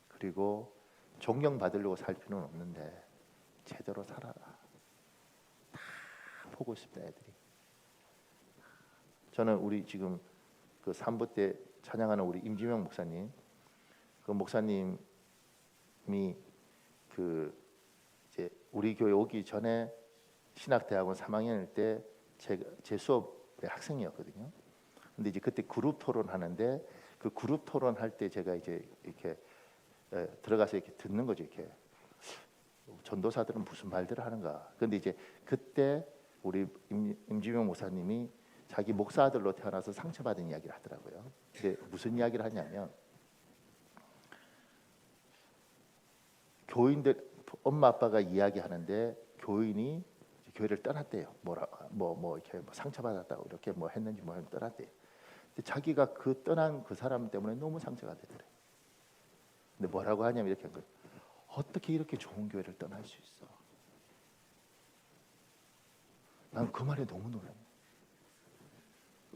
그리고 존경받으려고 살 필요는 없는데 제대로 살아라. 다 보고 있습니다, 애들이. 저는 우리 지금 그 3부 때 찬양하는 우리 임지명 목사님, 그 목사님이 그 이제 우리 교회 오기 전에 신학대학원 3학년일 때 제 수업의 학생이었거든요. 근데 이제 그때 그룹 토론하는데 그 그룹 토론할 때 제가 이제 이렇게 들어가서 이렇게 듣는 거죠. 이렇게 전도사들은 무슨 말들을 하는가. 근데 이제 그때 우리 임지명 목사님이 자기 목사 아들로 태어나서 상처받은 이야기를 하더라고요. 근데 무슨 이야기를 하냐면 교인들 엄마 아빠가 이야기하는데 교인이 교회를 떠났대요. 뭐 이렇게 상처받았다고 이렇게 뭐 했는지 뭐 떠났대요. 근데 자기가 그 떠난 그 사람 때문에 너무 상처가 되더래. 근데 뭐라고 하냐면 이렇게 한 거예요. 어떻게 이렇게 좋은 교회를 떠날 수 있어? 난 그 말에 너무 놀랐네.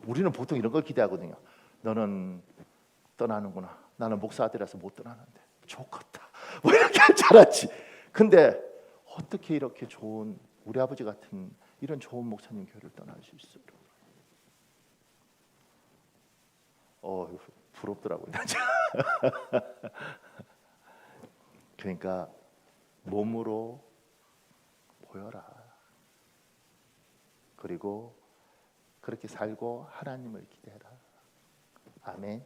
우리는 보통 이런 걸 기대하거든요. 너는 떠나는구나. 나는 목사 아들이라서 못 떠나는데 좋겠다. 뭐 이렇게 할 줄 알았지. 근데 어떻게 이렇게 좋은 우리 아버지 같은 이런 좋은 목사님 교회를 떠날 수 있어? 부럽더라고요. 그러니까 몸으로 보여라. 그리고 그렇게 살고 하나님을 기대해라. 아멘.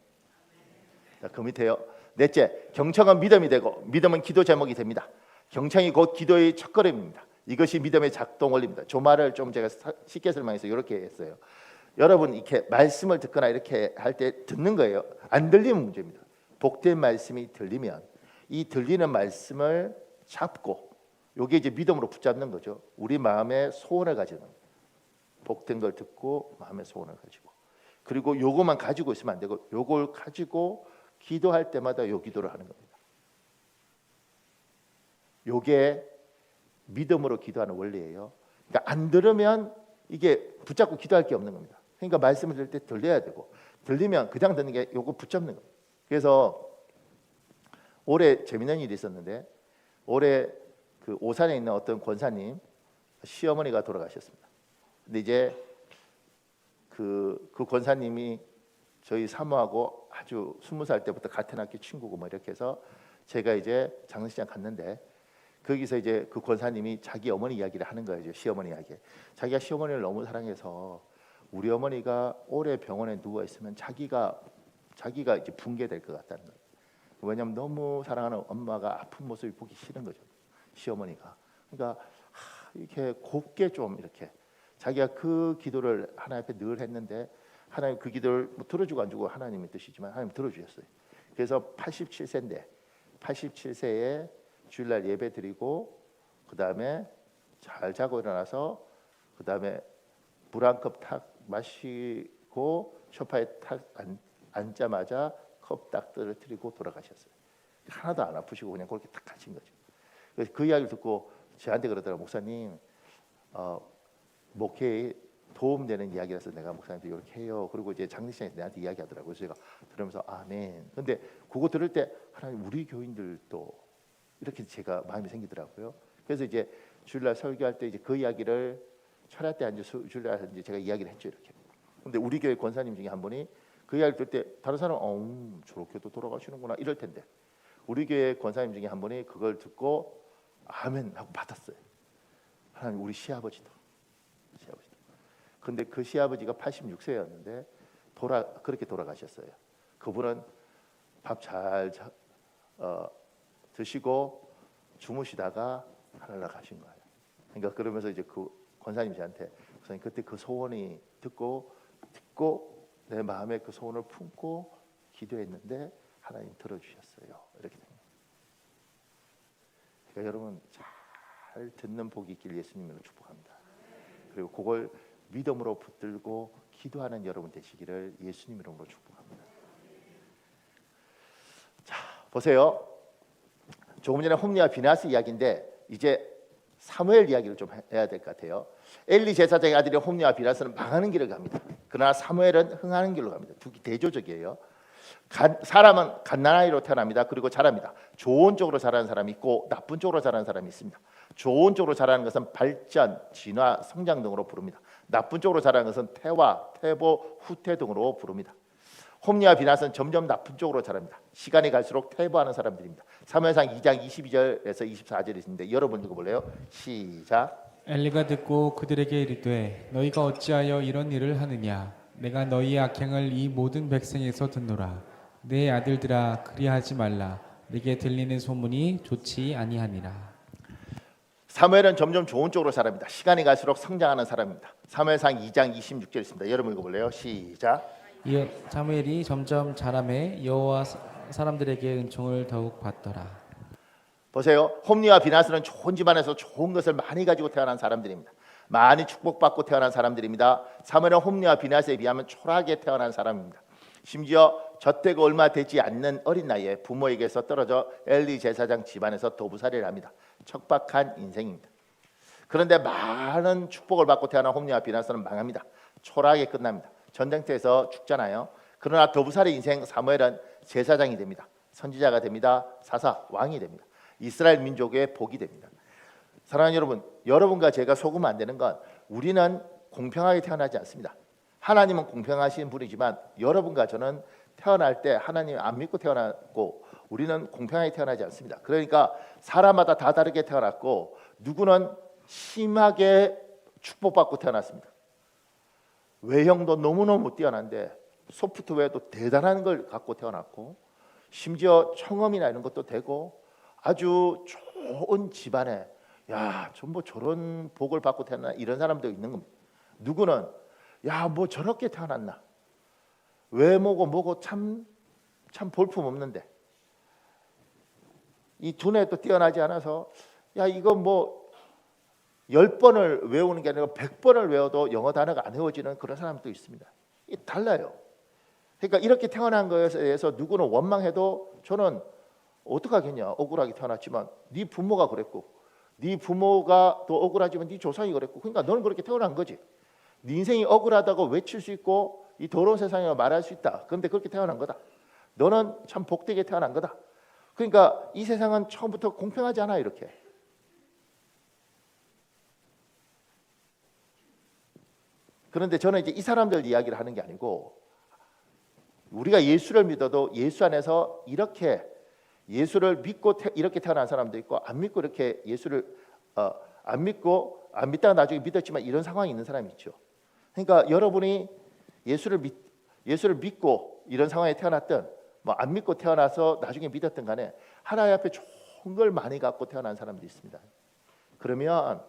자, 그 밑에요. 넷째, 경청은 믿음이 되고 믿음은 기도 제목이 됩니다. 경청이 곧 기도의 첫걸음입니다. 이것이 믿음의 작동 원리입니다. 조말을 좀 제가 쉽게 설명해서 이렇게 했어요. 여러분 이렇게 말씀을 듣거나 이렇게 할 때 듣는 거예요. 안 들리면 문제입니다. 복된 말씀이 들리면 이 들리는 말씀을 잡고 이게 이제 믿음으로 붙잡는 거죠. 우리 마음에 소원을 가지는 겁니다. 복된 걸 듣고 마음의 소원을 가지고 그리고 요거만 가지고 있으면 안 되고 요걸 가지고 기도할 때마다 요 기도를 하는 겁니다. 요게 믿음으로 기도하는 원리예요. 그러니까 안 들으면 이게 붙잡고 기도할 게 없는 겁니다. 그러니까 말씀을 들을 때 들려야 되고 들리면 그냥 듣는 게 요거 붙잡는 겁니다. 그래서 올해 재미난 일이 있었는데 올해 그 오산에 있는 어떤 권사님 시어머니가 돌아가셨습니다. 근데 이제 그 권사님이 저희 사모하고 아주 20살 때부터 같은 학교 친구고 뭐 이렇게 해서 제가 이제 장례식장 갔는데 거기서 이제 그 권사님이 자기 어머니 이야기를 하는 거예요. 이제 시어머니 이야기. 자기가 시어머니를 너무 사랑해서 우리 어머니가 오래 병원에 누워 있으면 자기가 이제 붕괴될 것 같다는 거예요. 왜냐하면 너무 사랑하는 엄마가 아픈 모습이 보기 싫은 거죠. 시어머니가. 그러니까 이렇게 곱게 좀 이렇게 자기가 그 기도를 하나님 앞에 늘 했는데 하나님 그 기도를 뭐 들어주고 안 주고 하나님의 뜻이지만 하나님 들어주셨어요. 그래서 87세인데 87세에 주일날 예배 드리고 그 다음에 잘 자고 일어나서 그 다음에 물 한 컵 탁 마시고 소파에 탁 앉자마자 컵 딱 떨어뜨리고 돌아가셨어요. 하나도 안 아프시고 그냥 그렇게 탁 가신 거죠. 그래서 그 이야기를 듣고 저한테 그러더라고요. 목사님 목회에 도움되는 이야기라서 내가 목사님도 이렇게 해요. 그리고 이제 장례식장에서 내한테 이야기하더라고요. 그래서 제가 들으면서 아멘. 근데 그거 들을 때 하나님 우리 교인들도 이렇게 제가 마음이 생기더라고요. 그래서 이제 주일날 설교할 때 이제 그 이야기를 철야 때 이제 주일날 이제 제가 이야기를 했죠 이렇게. 근데 우리 교회 권사님 중에 한 분이 그 이야기를 들을 때 다른 사람은 저렇게도 돌아가시는구나 이럴 텐데 우리 교회 권사님 중에 한 분이 그걸 듣고 아멘 하고 받았어요. 하나님 우리 시아버지도. 근데 그 시아버지가 86세였는데 그렇게 돌아가셨어요. 그분은 밥 잘 드시고 주무시다가 하늘나라 가신 거예요. 그러니까 그러면서 이제 그 권사님이 저한테 목사님 그때 그 소원이 듣고 내 마음에 그 소원을 품고 기도했는데 하나님 들어주셨어요. 이렇게 됩니다. 그러니까 여러분 잘 듣는 복이 있길 예수님으로 축복합니다. 그리고 그걸 믿음으로 붙들고 기도하는 여러분 되시기를 예수님 이름으로 축복합니다. 자, 보세요. 조금 전에 홈리와 비나스 이야기인데 이제 사무엘 이야기를 좀 해야 될 것 같아요. 엘리 제사장의 아들이 홈리와 비나스는 망하는 길을 갑니다. 그러나 사무엘은 흥하는 길로 갑니다. 두 대조적이에요. 사람은 갓난아이로 태어납니다. 그리고 자랍니다. 좋은 쪽으로 자라는 사람이 있고 나쁜 쪽으로 자라는 사람이 있습니다. 좋은 쪽으로 자라는 것은 발전, 진화, 성장 등으로 부릅니다. 나쁜 쪽으로 자라는 것은 태화, 태보, 후퇴 등으로 부릅니다. 홈리와 비나스는 점점 나쁜 쪽으로 자랍니다. 시간이 갈수록 퇴보하는 사람들입니다. 사무엘상 2장 22절에서 24절이 있는데 여러분 읽어볼래요? 시작. 엘리가 듣고 그들에게 이르되 너희가 어찌하여 이런 일을 하느냐 내가 너희의 악행을 이 모든 백성에서 듣노라 내 아들들아 그리하지 말라 내게 들리는 소문이 좋지 아니하니라. 사무엘은 점점 좋은 쪽으로 자랍니다. 시간이 갈수록 성장하는 사람입니다. 사무엘상 2장 26절 있습니다. 여러분 읽어볼래요? 시작. 사무엘이 점점 자라매 여호와 사람들에게 은총을 더욱 받더라. 보세요. 홈리와 비나스는 좋은 집안에서 좋은 것을 많이 가지고 태어난 사람들입니다. 많이 축복받고 태어난 사람들입니다. 사무엘은 홈리와 비나스에 비하면 초라하게 태어난 사람입니다. 심지어 젖되고 얼마 되지 않는 어린 나이에 부모에게서 떨어져 엘리 제사장 집안에서 도부살이를 합니다. 척박한 인생입니다. 그런데 많은 축복을 받고 태어난 홈리와 비나스는 망합니다. 초라하게 끝납니다. 전쟁터에서 죽잖아요. 그러나 도부살이 인생 사무엘은 제사장이 됩니다. 선지자가 됩니다. 사사, 왕이 됩니다. 이스라엘 민족의 복이 됩니다. 사랑하는 여러분, 여러분과 제가 속으면 안 되는 건 우리는 공평하게 태어나지 않습니다. 하나님은 공평하신 분이지만 여러분과 저는 태어날 때 하나님 안 믿고 태어났고 우리는 공평하게 태어나지 않습니다. 그러니까 사람마다 다 다르게 태어났고 누구는 심하게 축복받고 태어났습니다. 외형도 너무너무 뛰어난데 소프트웨어도 대단한 걸 갖고 태어났고 심지어 청음이나 이런 것도 되고 아주 좋은 집안에 전부 저런 복을 받고 태어나 이런 사람도 있는 겁니다. 누구는 뭐 저렇게 태어났나 외모고 뭐고 참 볼품 없는데 이 두뇌도 뛰어나지 않아서 이거 뭐 10번을 외우는 게 아니라 100번을 외워도 영어 단어가 안 외워지는 그런 사람도 있습니다. 이 달라요. 그러니까 이렇게 태어난 것에 대해서 누구는 원망해도 저는 어떡하겠냐. 억울하게 태어났지만 네 부모가 그랬고 네 부모가 더 억울하지만 네 조상이 그랬고 그러니까 너는 그렇게 태어난 거지. 네 인생이 억울하다고 외칠 수 있고 이 더러운 세상에 말할 수 있다. 그런데 그렇게 태어난 거다. 너는 참 복되게 태어난 거다. 그러니까 이 세상은 처음부터 공평하지 않아 이렇게. 그런데 저는 이제 이 사람들 이야기를 하는 게 아니고 우리가 예수를 믿어도 예수 안에서 이렇게 예수를 믿고 이렇게 태어난 사람도 있고 안 믿고 이렇게 예수를 안 믿다가 나중에 믿었지만 이런 상황이 있는 사람이 있죠. 그러니까 여러분이 예수를 믿고 이런 상황에 태어났든 뭐 안 믿고 태어나서 나중에 믿었든 간에 하나님 앞에 좋은 걸 많이 갖고 태어난 사람들이 있습니다. 그러면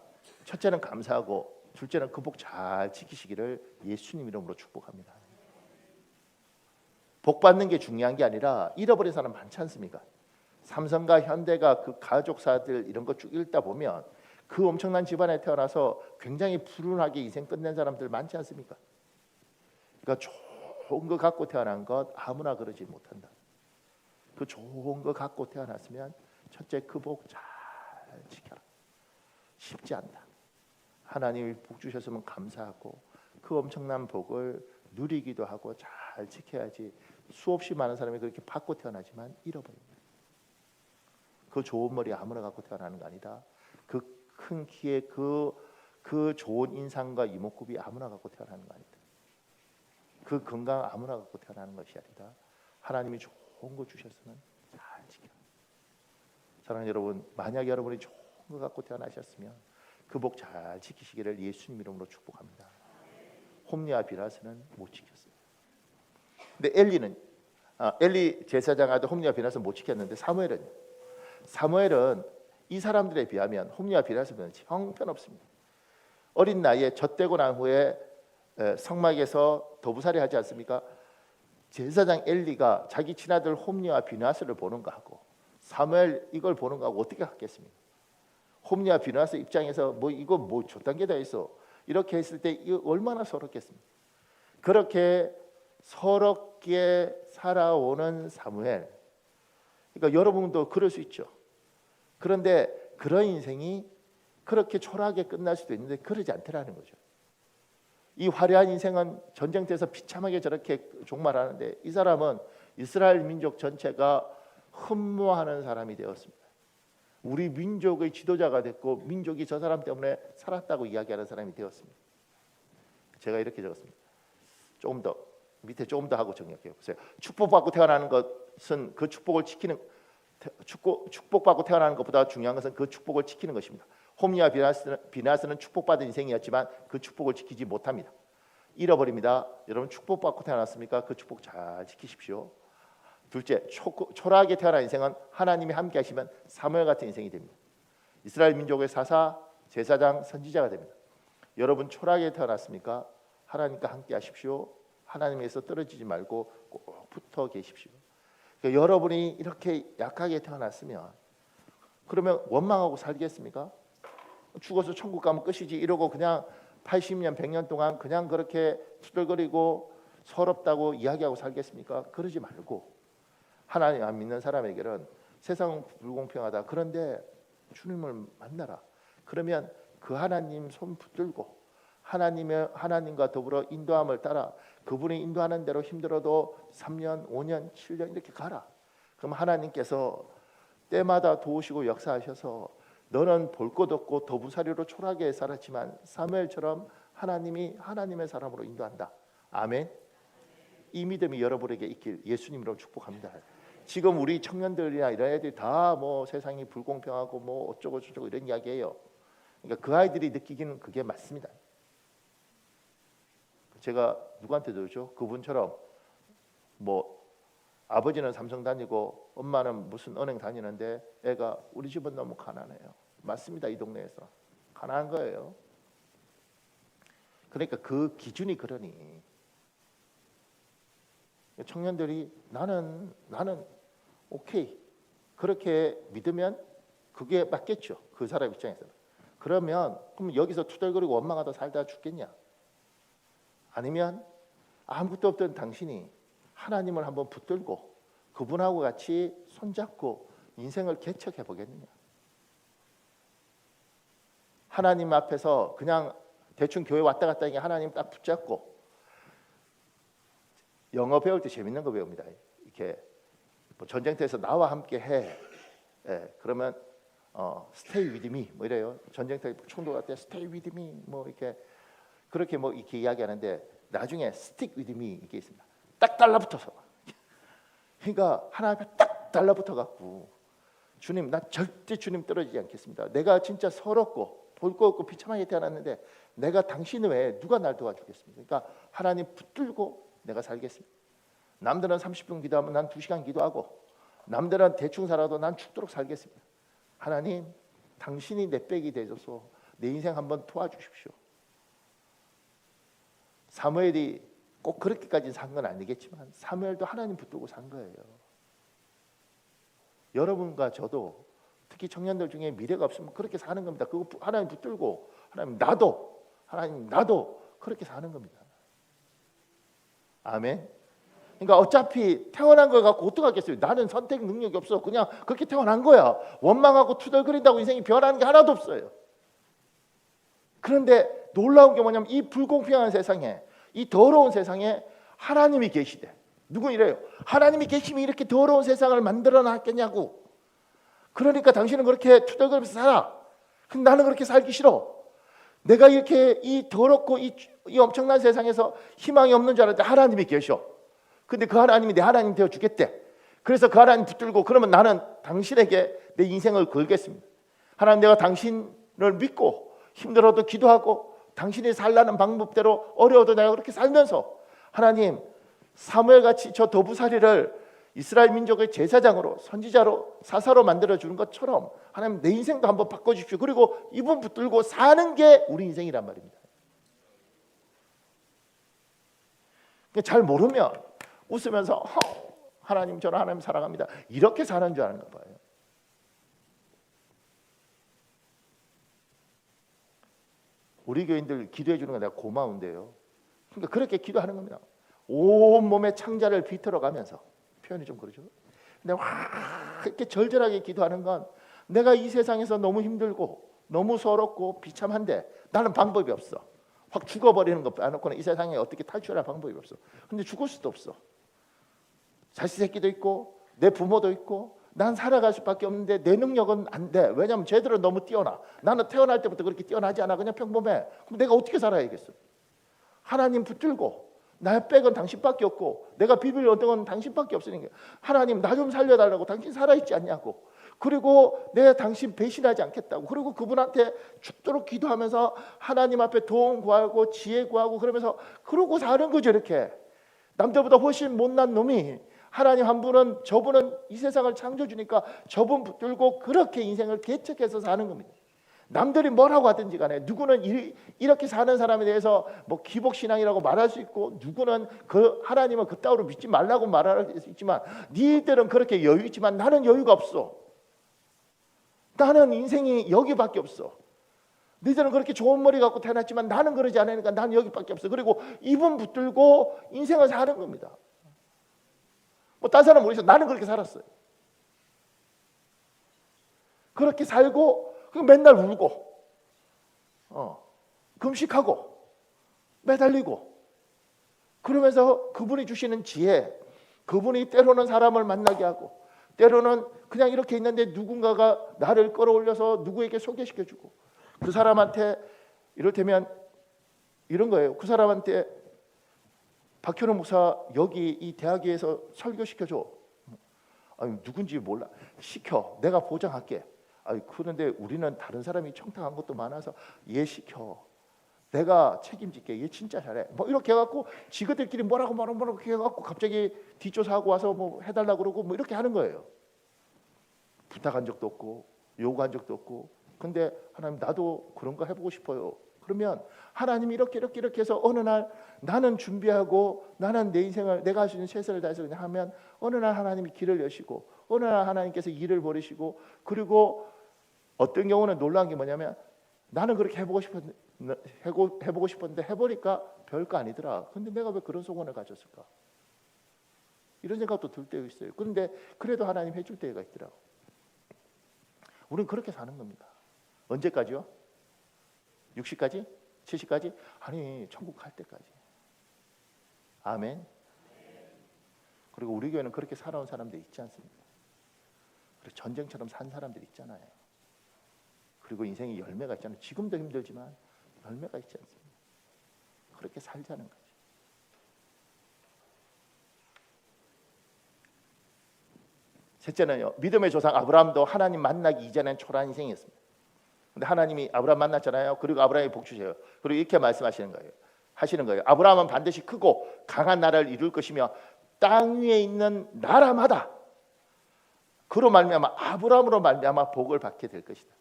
첫째는 감사하고 둘째는 그 복 잘 지키시기를 예수님 이름으로 축복합니다. 복 받는 게 중요한 게 아니라 잃어버린 사람 많지 않습니까? 삼성과 현대가 그 가족사들 이런 거 쭉 읽다 보면 그 엄청난 집안에 태어나서 굉장히 푸른하게 인생 끝낸 사람들 많지 않습니까? 그러니까 좋은 거 갖고 태어난 것 아무나 그러지 못한다. 그 좋은 거 갖고 태어났으면 첫째 그 복 잘 지켜라. 쉽지 않다. 하나님이 복 주셨으면 감사하고 그 엄청난 복을 누리기도 하고 잘 지켜야지. 수없이 많은 사람이 그렇게 받고 태어나지만 잃어버립니다. 그 좋은 머리 아무나 갖고 태어나는 거 아니다. 그 큰 키에 그 좋은 인상과 이목구비 아무나 갖고 태어나는 거 아니다. 그 건강 아무나 갖고 태어나는 것이 아니다. 하나님이 좋은 거 주셨으면 잘 지켜. 사랑하는 여러분, 만약 여러분이 좋은 거 갖고 태어나셨으면 그 복 잘 지키시기를 예수님 이름으로 축복합니다. 홈리와 비나스는 못 지켰어요. 근데 엘리 제사장 아들 홈리와 비나스는 못 지켰는데 사무엘은 이 사람들에 비하면 홈리와 비나스는 형편없습니다. 어린 나이에 젖되고 난 후에 성막에서 도부살이 하지 않습니까? 제사장 엘리가 자기 친아들 홈리와 비나스를 보는 거하고 사무엘 이걸 보는 거하고 어떻게 하겠습니까? 홈리와 비나스 입장에서 이거 저딴 게 다 있어 이렇게 했을 때 이거 얼마나 서럽겠습니까? 그렇게 서럽게 살아오는 사무엘. 그러니까 여러분도 그럴 수 있죠. 그런데 그런 인생이 그렇게 초라하게 끝날 수도 있는데 그러지 않더라는 거죠. 이 화려한 인생은 전쟁터에서 비참하게 저렇게 종말하는데 이 사람은 이스라엘 민족 전체가 흠모하는 사람이 되었습니다. 우리 민족의 지도자가 됐고 민족이 저 사람 때문에 살았다고 이야기하는 사람이 되었습니다. 제가 이렇게 적었습니다. 조금 더 밑에 조금 더 하고 정리할게요. 보세요. 축복받고 태어나는 것은 그 축복을 지키는 축복받고 태어나는 것보다 중요한 것은 그 축복을 지키는 것입니다. 홈리와 비나스는 축복받은 인생이었지만 그 축복을 지키지 못합니다. 잃어버립니다. 여러분 축복받고 태어났습니까? 그 축복 잘 지키십시오. 둘째, 초라하게 태어난 인생은 하나님이 함께 하시면 사무엘 같은 인생이 됩니다. 이스라엘 민족의 사사, 제사장, 선지자가 됩니다. 여러분 초라하게 태어났습니까? 하나님과 함께 하십시오. 하나님에서 떨어지지 말고 꼭 붙어 계십시오. 그러니까 여러분이 이렇게 약하게 태어났으면 그러면 원망하고 살겠습니까? 죽어서 천국 가면 끝이지 이러고 그냥 80년 100년 동안 그냥 그렇게 투덜거리고 서럽다고 이야기하고 살겠습니까? 그러지 말고 하나님 안 믿는 사람에게는 세상은 불공평하다. 그런데 주님을 만나라. 그러면 그 하나님 손 붙들고 하나님과 더불어 인도함을 따라 그분이 인도하는 대로 힘들어도 3년, 5년, 7년 이렇게 가라. 그럼 하나님께서 때마다 도우시고 역사하셔서 너는 볼 것 없고 도부사리로 초라하게 살았지만 사무엘처럼 하나님이 하나님의 사람으로 인도한다. 아멘. 이 믿음이 여러분에게 있길 예수님으로 축복합니다. 지금 우리 청년들이나 이런 애들이 다 뭐 세상이 불공평하고 뭐 어쩌고 저쩌고 이런 이야기예요. 그러니까 그 아이들이 느끼기는 그게 맞습니다. 제가 누구한테 들었죠? 그분처럼 뭐 아버지는 삼성 다니고 엄마는 무슨 은행 다니는데 애가 우리 집은 너무 가난해요. 맞습니다. 이 동네에서 가난한 거예요. 그러니까 그 기준이 그러니 청년들이 나는 오케이 그렇게 믿으면 그게 맞겠죠. 그 사람 입장에서는. 그러면 그럼 여기서 투덜거리고 원망하다 살다 죽겠냐? 아니면 아무것도 없던 당신이 하나님을 한번 붙들고 그분하고 같이 손잡고 인생을 개척해 보겠느냐? 하나님 앞에서 그냥 대충 교회 왔다 갔다 하니 하나님 딱 붙잡고 영어 배울 때 재밌는 거 배웁니다. 이렇게 뭐 전쟁터에서 나와 함께 해. 그러면 stay with me 뭐 이래요. 전쟁터에 총독할 때 stay with me 뭐 이렇게 그렇게 뭐 이렇게 이야기하는데 나중에 stick with me 이게 있습니다. 딱 달라붙어서. 그러니까 하나님 앞에 딱 달라붙어 갖고 주님 나 절대 주님 떨어지지 않겠습니다. 내가 진짜 서럽고 볼 거 없고 비참하게 태어났는데 내가 당신 외에 누가 날 도와주겠습니까? 그러니까 하나님 붙들고 내가 살겠습니다. 남들은 30분 기도하면 난 2시간 기도하고 남들은 대충 살아도 난 죽도록 살겠습니다. 하나님 당신이 내 백이 되셔서 내 인생 한번 도와주십시오. 사무엘이 꼭 그렇게까지 산 건 아니겠지만 사무엘도 하나님 붙들고 산 거예요. 여러분과 저도 특히 청년들 중에 미래가 없으면 그렇게 사는 겁니다. 그거 하나님 붙들고 하나님 나도 그렇게 사는 겁니다. 아멘. 그러니까 어차피 태어난 걸 갖고 어떡하겠어요. 나는 선택 능력이 없어. 그냥 그렇게 태어난 거야. 원망하고 투덜거린다고 인생이 변하는 게 하나도 없어요. 그런데 놀라운 게 뭐냐면 이 불공평한 세상에 이 더러운 세상에 하나님이 계시대. 누군 이래요. 하나님이 계시면 이렇게 더러운 세상을 만들어 놨겠냐고. 그러니까 당신은 그렇게 투덜거리면서 살아. 근데 나는 그렇게 살기 싫어. 내가 이렇게 이 더럽고 이 엄청난 세상에서 희망이 없는 줄 알았는데 하나님이 계셔. 근데 그 하나님이 내 하나님 되어 주겠대. 그래서 그 하나님 붙들고 그러면 나는 당신에게 내 인생을 걸겠습니다. 하나님 내가 당신을 믿고 힘들어도 기도하고 당신이 살라는 방법대로 어려워도 내가 그렇게 살면서 하나님 사무엘같이 저 도부사리를 이스라엘 민족의 제사장으로 선지자로 사사로 만들어 주는 것처럼 하나님 내 인생도 한번 바꿔주십시오. 그리고 이분 붙들고 사는 게 우리 인생이란 말입니다. 잘 모르면 웃으면서 하나님 저는 하나님 사랑합니다 이렇게 사는 줄 아는가 봐요. 우리 교인들 기도해 주는 거 내가 고마운데요. 그러니까 그렇게 기도하는 겁니다. 온 몸의 창자를 비틀어 가면서 표현이 좀 그러죠. 근데 이렇게 절절하게 기도하는 건 내가 이 세상에서 너무 힘들고 너무 서럽고 비참한데 나는 방법이 없어. 확 죽어버리는 거 빼놓고는 이 세상에 어떻게 탈출할 방법이 없어. 근데 죽을 수도 없어. 자식 새끼도 있고 내 부모도 있고 난 살아갈 수밖에 없는데 내 능력은 안 돼. 왜냐하면 쟤들은 너무 뛰어나. 나는 태어날 때부터 그렇게 뛰어나지 않아. 그냥 평범해. 그럼 내가 어떻게 살아야겠어? 하나님 붙들고 나의 백은 당신밖에 없고 내가 비빌 얻은 당신밖에 없으니까 하나님 나 좀 살려달라고. 당신 살아있지 않냐고. 그리고 내가 당신 배신하지 않겠다고. 그리고 그분한테 죽도록 기도하면서 하나님 앞에 도움 구하고 지혜 구하고 그러면서 그러고 사는 거죠. 이렇게 남들보다 훨씬 못난 놈이 하나님 한 분은 저분은 이 세상을 창조주니까 저분 붙들고 그렇게 인생을 개척해서 사는 겁니다. 남들이 뭐라고 하든지 간에 누구는 이렇게 사는 사람에 대해서 뭐 기복신앙이라고 말할 수 있고 누구는 그 하나님을 그따위로 믿지 말라고 말할 수 있지만 니들은 그렇게 여유 있지만 나는 여유가 없어. 나는 인생이 여기밖에 없어. 너희들은 그렇게 좋은 머리 갖고 태어났지만 나는 그러지 않으니까 나는 여기밖에 없어. 그리고 입은 붙들고 인생을 사는 겁니다. 뭐 다른 사람 모르겠어. 나는 그렇게 살았어요. 그렇게 살고 맨날 울고 금식하고 매달리고 그러면서 그분이 주시는 지혜, 그분이 때로는 사람을 만나게 하고 때로는 그냥 이렇게 있는데 누군가가 나를 끌어올려서 누구에게 소개시켜주고 그 사람한테 이를테면 이런 거예요. 그 사람한테 박현우 목사 여기 이 대학에서 설교시켜줘. 아니 누군지 몰라. 시켜. 내가 보장할게. 아니 그런데 우리는 다른 사람이 청탁한 것도 많아서 얘 시켜. 내가 책임질게. 얘 진짜 잘해. 뭐 이렇게 해갖고 지그들끼리 뭐라고 해갖고 갑자기 뒷조사하고 와서 뭐 해달라고 그러고 뭐 이렇게 하는 거예요. 부탁한 적도 없고 요구한 적도 없고. 근데 하나님 나도 그런 거 해보고 싶어요. 그러면 하나님이 이렇게 해서 어느 날 나는 준비하고 나는 내 인생을 내가 할 수 있는 최선을 다해서 그냥 하면 어느 날 하나님이 길을 여시고 어느 날 하나님께서 일을 벌이시고 그리고 어떤 경우는 놀라운 게 뭐냐면 나는 그렇게 해보고 싶었는데 해보니까 별거 아니더라. 근데 내가 왜 그런 소원을 가졌을까? 이런 생각도 들 때가 있어요. 그런데 그래도 하나님 해줄 때가 있더라고. 우리는 그렇게 사는 겁니다. 언제까지요? 60까지? 70까지? 아니 천국 갈 때까지. 아멘. 그리고 우리 교회는 그렇게 살아온 사람들 있지 않습니까? 그리고 전쟁처럼 산 사람들 있잖아요. 그리고 인생에 열매가 있잖아요. 지금도 힘들지만 열매가 있지 않습니까? 그렇게 살자는 거죠. 셋째는요. 믿음의 조상 아브라함도 하나님 만나기 이전엔 초라한 인생이었습니다. 근데 하나님이 아브라함 만났잖아요. 그리고 아브라함이 복 주세요. 그리고 이렇게 말씀하시는 거예요. 아브라함은 반드시 크고 강한 나라를 이룰 것이며 땅 위에 있는 나라마다 그로 말미암아 아브라함으로 말미암아 복을 받게 될 것이다.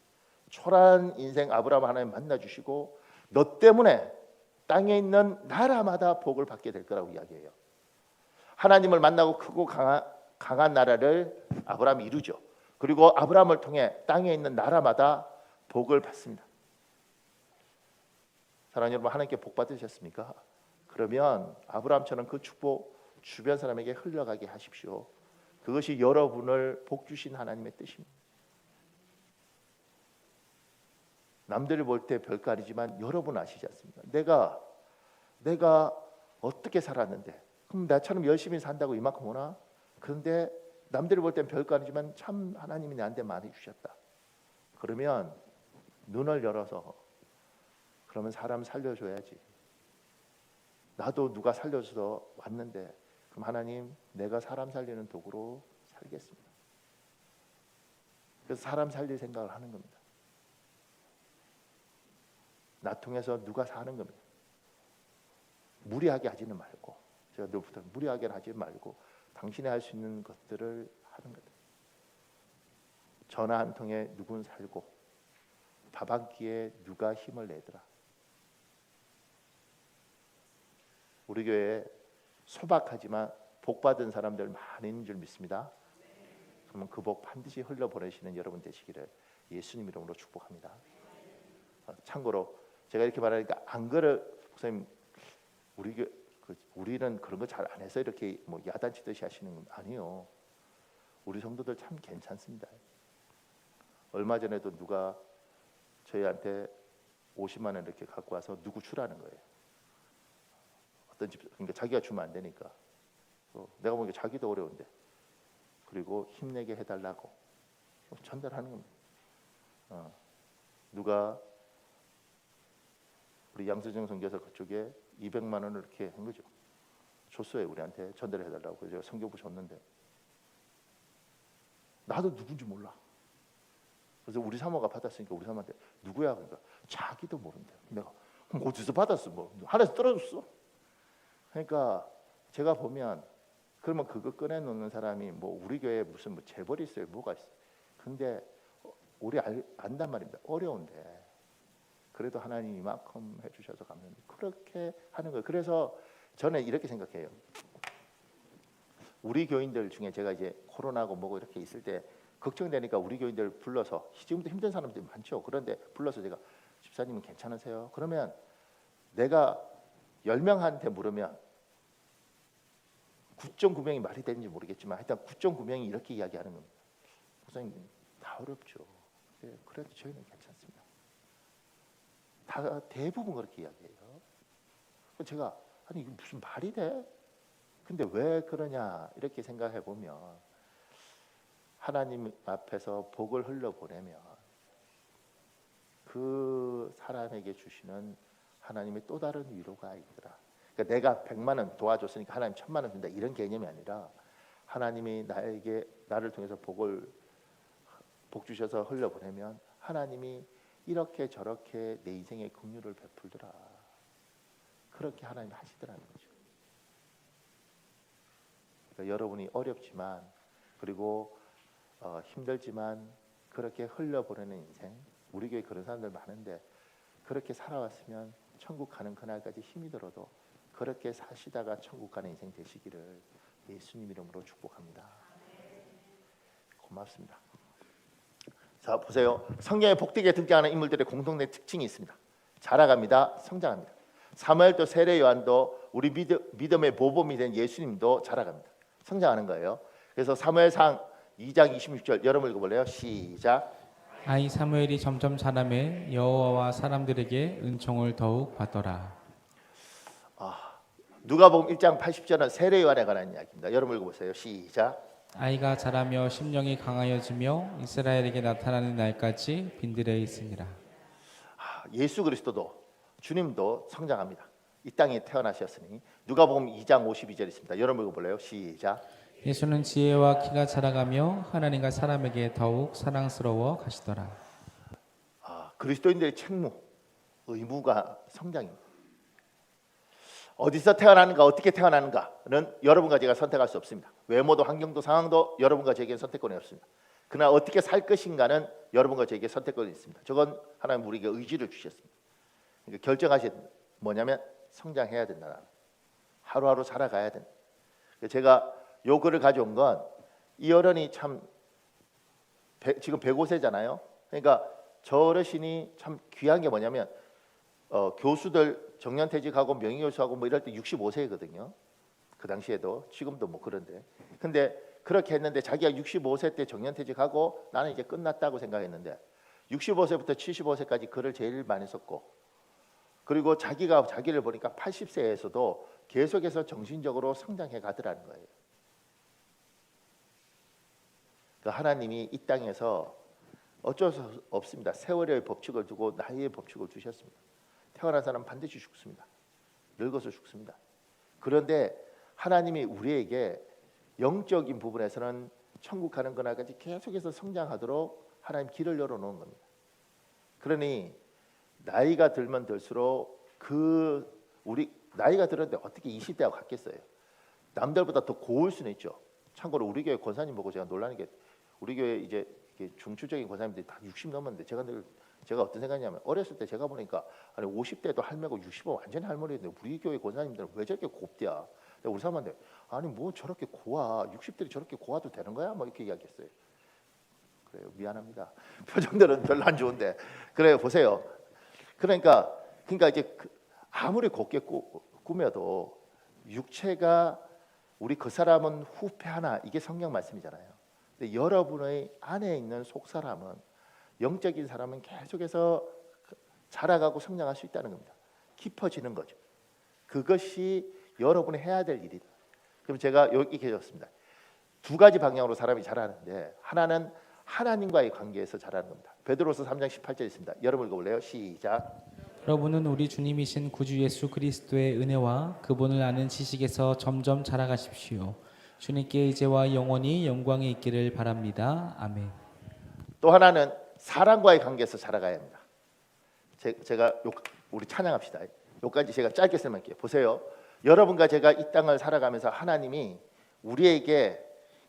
초라한 인생 아브라함 하나님 만나 주시고 너 때문에 땅에 있는 나라마다 복을 받게 될 거라고 이야기해요. 하나님을 만나고 크고 강한 나라를 아브라함이 이루죠. 그리고 아브라함을 통해 땅에 있는 나라마다 복을 받습니다. 사랑하는 여러분, 하나님께 복 받으셨습니까? 그러면 아브라함처럼 그 축복 주변 사람에게 흘러가게 하십시오. 그것이 여러분을 복 주신 하나님의 뜻입니다. 남들이 볼 때 별거 아니지만 여러분 아시지 않습니까? 내가 어떻게 살았는데 그럼 나처럼 열심히 산다고 이만큼 오나? 그런데 남들이 볼 땐 별거 아니지만 참 하나님이 나한테 많이 주셨다. 그러면 눈을 열어서 그러면 사람 살려줘야지. 나도 누가 살려줘서 왔는데 그럼 하나님 내가 사람 살리는 도구로 살겠습니다. 그래서 사람 살릴 생각을 하는 겁니다. 나 통해서 누가 사는 겁니다. 무리하게 하지는 말고 제가 늘 부탁 무리하게 하지 말고 당신이 할 수 있는 것들을 하는 거다. 전화 한 통에 누군 살고 밥 한 끼에 누가 힘을 내더라. 우리 교회에 소박하지만 복 받은 사람들 많이 있는 줄 믿습니다. 그러면 그 복 반드시 흘려보내시는 여러분 되시기를 예수님 이름으로 축복합니다. 참고로 제가 이렇게 말하니까 안 그래 목사님 우리는 그런 거 잘 안 해서 이렇게 뭐 야단치듯이 하시는 건 아니에요. 우리 성도들 참 괜찮습니다. 얼마 전에도 누가 저희한테 50만 원 이렇게 갖고 와서 누구 주라는 거예요. 어떤 집 그러니까 자기가 주면 안 되니까 내가 보기에 자기도 어려운데 그리고 힘내게 해달라고 전달하는 겁니다. 누가 우리 양수정 선교사 그쪽에 200만 원을 이렇게 한 거죠. 줬어요. 우리한테 전달해 달라고. 그래서 제가 성교부 줬는데 나도 누군지 몰라. 그래서 우리 사모가 받았으니까 우리 사모한테 누구야? 그러니까 자기도 모른대. 내가 어디서 받았어? 뭐 하늘에서 떨어졌어? 그러니까 제가 보면 그러면 그거 꺼내놓는 사람이 뭐 우리 교회에 무슨 뭐 재벌이 있어요? 뭐가 있어? 근데 우리 안단 말입니다. 어려운데 그래도 하나님이 이만큼 해주셔서 감사합니다. 그렇게 하는 거예요. 그래서 저는 이렇게 생각해요. 우리 교인들 중에 제가 이제 코로나고 뭐고 이렇게 있을 때 걱정되니까 우리 교인들 불러서 지금도 힘든 사람들이 많죠. 그런데 불러서 제가 집사님은 괜찮으세요? 그러면 내가 10명한테 물으면 9.9명이 말이 되는지 모르겠지만 하여튼 9.9명이 이렇게 이야기하는 겁니다. 목사님 다 어렵죠. 그래도 저희는 괜찮습니다. 다 대부분 그렇게 이야기해요. 제가 아니 이게 무슨 말이 돼? 근데 왜 그러냐 이렇게 생각해 보면 하나님 앞에서 복을 흘려보내면 그 사람에게 주시는 하나님의 또 다른 위로가 있더라. 그러니까 내가 100만 원 도와줬으니까 하나님 1000만 원 준다 이런 개념이 아니라 하나님이 나를 통해서 복 주셔서 흘려보내면 하나님이 이렇게 저렇게 내 인생에 긍휼을 베풀더라. 그렇게 하나님이 하시더라는 거죠. 그러니까 여러분이 어렵지만 그리고 힘들지만 그렇게 흘려보내는 인생, 우리 교회 그런 사람들 많은데 그렇게 살아왔으면 천국 가는 그날까지 힘이 들어도 그렇게 사시다가 천국 가는 인생 되시기를 예수님 이름으로 축복합니다. 고맙습니다. 자 보세요. 성경에 복되게 등장하는 인물들의 공통된 특징이 있습니다. 자라갑니다. 성장합니다. 사무엘도 세례 요한도 우리 믿음의 모범이 된 예수님도 자라갑니다. 성장하는 거예요. 그래서 사무엘상 2장 26절 여러분 읽어볼래요? 시작. 아이 사무엘이 점점 자라매 여호와와 사람들에게 은총을 더욱 받더라. 누가복음 1장 80절은 세례 요한에 관한 이야기입니다. 여러분 읽어보세요. 시작. 아이가 자라며 심령이 강하여지며 이스라엘에게 나타나는 날까지 빈들에 있으니라. 예수 그리스도도 주님도 성장합니다. 이 땅에 태어나셨으니 누가복음 2장 52절 있습니다. 여러분 읽어볼래요? 시작. 예수는 지혜와 키가 자라가며 하나님과 사람에게 더욱 사랑스러워 가시더라. 그리스도인들의 책무, 의무가 성장입니다. 어디서 태어나는가, 어떻게 태어나는가는 여러분과 제가 선택할 수 없습니다. 외모도 환경도 상황도 여러분과 제게 선택권이 없습니다. 그러나 어떻게 살 것인가는 여러분과 제게 선택권이 있습니다. 저건 하나님 우리에게 의지를 주셨습니다. 그러니까 결정하셔야 됩니다. 뭐냐면 성장해야 된다. 하루하루 살아가야 된다. 제가 요 글을 가져온 건 이 어른이 참 지금 105세잖아요. 그러니까 저 어르신이 참 귀한 게 뭐냐면 교수들 정년퇴직하고 명예교수하고 뭐 이럴 때 65세거든요. 그 당시에도 지금도 뭐 그런데 근데 그렇게 했는데 자기가 65세 때 정년퇴직하고 나는 이제 끝났다고 생각했는데 65세부터 75세까지 글을 제일 많이 썼고 그리고 자기가 자기를 보니까 80세에서도 계속해서 정신적으로 성장해 가더라는 거예요. 그러니까 하나님이 이 땅에서 어쩔 수 없습니다. 세월의 법칙을 두고 나이의 법칙을 두셨습니다. 태어난 사람은 반드시 죽습니다. 늙어서 죽습니다. 그런데 하나님이 우리에게 영적인 부분에서는 천국 가는 그날까지 계속해서 성장하도록 하나님 길을 열어놓은 겁니다. 그러니 나이가 들면 들수록 우리 나이가 들었는데 어떻게 20대하고 같겠어요? 남들보다 더 고울 수는 있죠. 참고로 우리 교회 권사님 보고 제가 놀라는 게 우리 교회 이제 중추적인 권사님들이 다 60 넘었는데 제가 어떤 생각이냐면 어렸을 때 제가 보니까 아니 50대도 할매고 65 완전히 할머니인데 우리 교회 권사님들은 왜 저렇게 곱디야? 우리 사람한테 아니 뭐 저렇게 고와 60대를 저렇게 고와도 되는 거야? 뭐 이렇게 이야기했어요. 그래요 미안합니다. 표정들은 별로 안 좋은데 그래요 보세요. 그러니까 이제 아무리 곱게 꾸며도 육체가 우리 그 사람은 후패하나 이게 성경 말씀이잖아요. 근데 여러분의 안에 있는 속 사람은 영적인 사람은 계속해서 자라가고 성장할 수 있다는 겁니다. 깊어지는 거죠. 그것이 여러분이 해야 될 일이다. 그럼 제가 여기 계셨습니다. 두 가지 방향으로 사람이 자라는데 하나는 하나님과의 관계에서 자라는 겁니다. 베드로서 3장 18절 있습니다. 여러분 읽어볼래요? 시작. 여러분은 우리 주님이신 구주 예수 그리스도의 은혜와 그분을 아는 지식에서 점점 자라가십시오. 주님께 이제와 영원히 영광이 있기를 바랍니다. 아멘. 또 하나는 사람과의 관계에서 자라가야 합니다. 제가 우리 찬양합시다. 여기까지 제가 짧게 설명할게요. 보세요. 여러분과 제가 이 땅을 살아가면서 하나님이 우리에게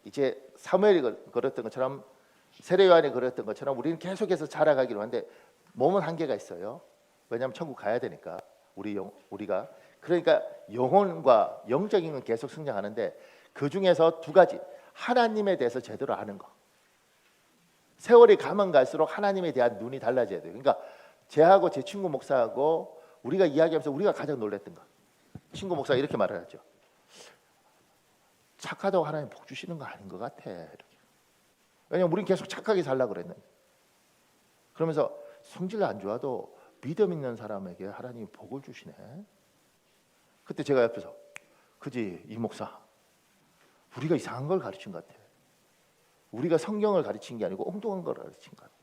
이제 사무엘이 걸었던 것처럼 세례 요한이 걸었던 것처럼 우리는 계속해서 자라가기로 하는데 몸은 한계가 있어요. 왜냐하면 천국 가야 되니까 우리가 그러니까 영혼과 영적인 건 계속 성장하는데 그 중에서 두 가지 하나님에 대해서 제대로 아는 거 세월이 가면 갈수록 하나님에 대한 눈이 달라져야 돼요. 그러니까 제하고 제 친구 목사하고 우리가 이야기하면서 우리가 가장 놀랬던 거, 친구 목사가 이렇게 말을 하죠. 착하다고 하나님 복 주시는 거 아닌 것 같아. 이렇게. 왜냐면 우리는 계속 착하게 살려고 그랬는데. 그러면서 성질 안 좋아도 믿음 있는 사람에게 하나님이 복을 주시네. 그때 제가 옆에서 그지 이 목사, 우리가 이상한 걸 가르친 것 같아. 우리가 성경을 가르친 게 아니고 엉뚱한 걸 가르친 것 같아.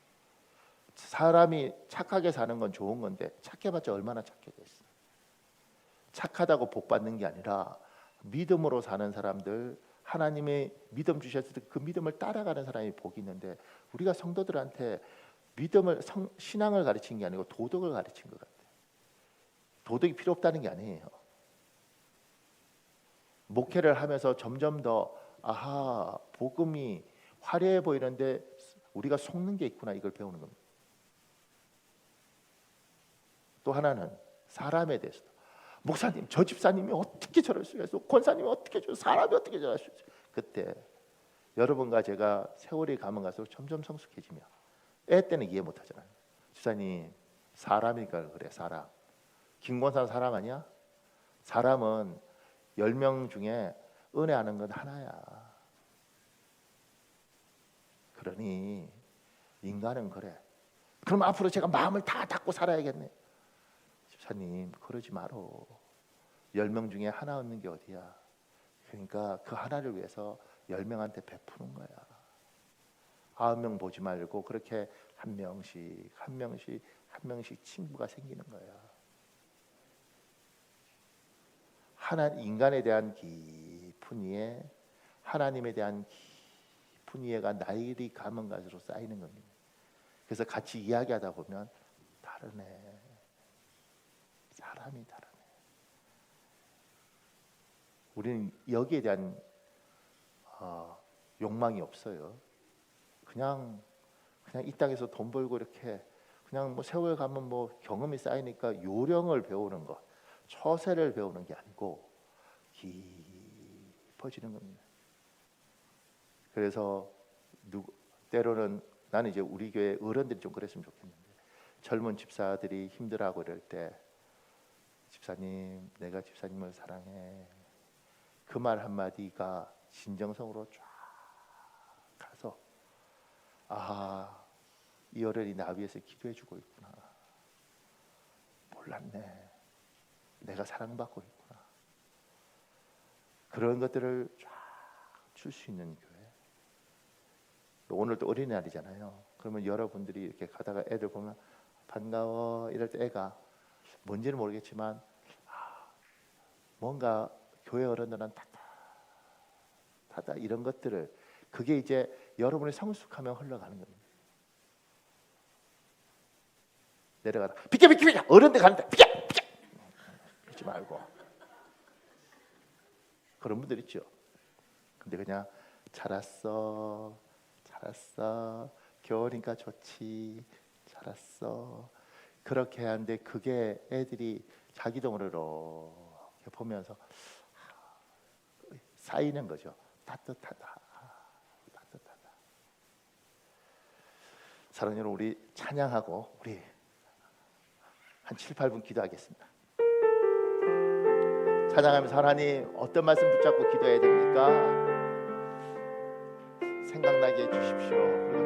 사람이 착하게 사는 건 좋은 건데 착해봤자 얼마나 착해졌어. 착하다고 복 받는 게 아니라 믿음으로 사는 사람들, 하나님의 믿음 주셨을 때 그 믿음을 따라가는 사람이 복이 있는데, 우리가 성도들한테 믿음을 신앙을 가르친 게 아니고 도덕을 가르친 것 같아요. 도덕이 필요 없다는 게 아니에요. 목회를 하면서 점점 더 아하, 복음이 화려해 보이는데 우리가 속는 게 있구나, 이걸 배우는 겁니다. 또 하나는 사람에 대해서도. 목사님, 저 집사님이 어떻게 저럴 수가 있어? 권사님이 어떻게 저럴 수 있어? 사람이 어떻게 저럴 수 있어? 그때 여러분과 제가 세월이 가면 갈수록 점점 성숙해지며, 애 때는 이해 못하잖아요. 집사님, 사람이니까 그래. 사람. 김권사 사람 아니야? 사람은 10명 중에 은혜하는 건 하나야. 그러니 인간은 그래. 그럼 앞으로 제가 마음을 다 닫고 살아야겠네. 집사님, 그러지 마로. 10명 중에 하나 얻는 게 어디야. 그러니까 그 하나를 위해서 10명한테 베푸는 거야. 9명 보지 말고 그렇게 한 명씩 친구가 생기는 거야. 인간에 대한 깊은 이해, 하나님에 대한 깊은 이해가 나일이 가면 갈수록 쌓이는 겁니다. 그래서 같이 이야기하다 보면 다르네. 사람이 다르네. 우리는 여기에 대한 욕망이 없어요. 그냥 이 땅에서 돈 벌고 이렇게 그냥 뭐 세월 가면 뭐 경험이 쌓이니까 요령을 배우는 것, 처세를 배우는 게 아니고 깊어지는 겁니다. 그래서 때로는 나는 이제 우리 교회 어른들이 좀 그랬으면 좋겠는데, 젊은 집사들이 힘들어하고 이럴 때 집사님, 내가 집사님을 사랑해. 그 말 한마디가 진정성으로 쫙 가서 아, 이 어른이 나 위해서 기도해주고 있구나. 몰랐네. 내가 사랑받고 있구나. 그런 것들을 쫙 줄 수 있는 교회. 오늘 또 어린이날이잖아요. 그러면 여러분들이 이렇게 가다가 애들 보면 반가워 이럴 때 애가 뭔지는 모르겠지만 뭔가 교회 어른들은 타다 이런 것들을, 그게 이제 여러분이 성숙하면 흘러가는 겁니다. 내려가다 비켜 어른들 가는데 비켜 그러지 말고. 그런 분들 있죠. 근데 그냥 잘 왔어 겨울이니까 좋지, 잘 왔어, 그렇게 하는데 그게 애들이 자기동으로 이렇게 보면서 쌓이는 거죠. 따뜻하다. 사랑하는 여러분, 우리 찬양하고 우리 한 7, 8분 기도하겠습니다. 찬양하면서 하나님 어떤 말씀 붙잡고 기도해야 됩니까? 생각나게 해주십시오. 그리고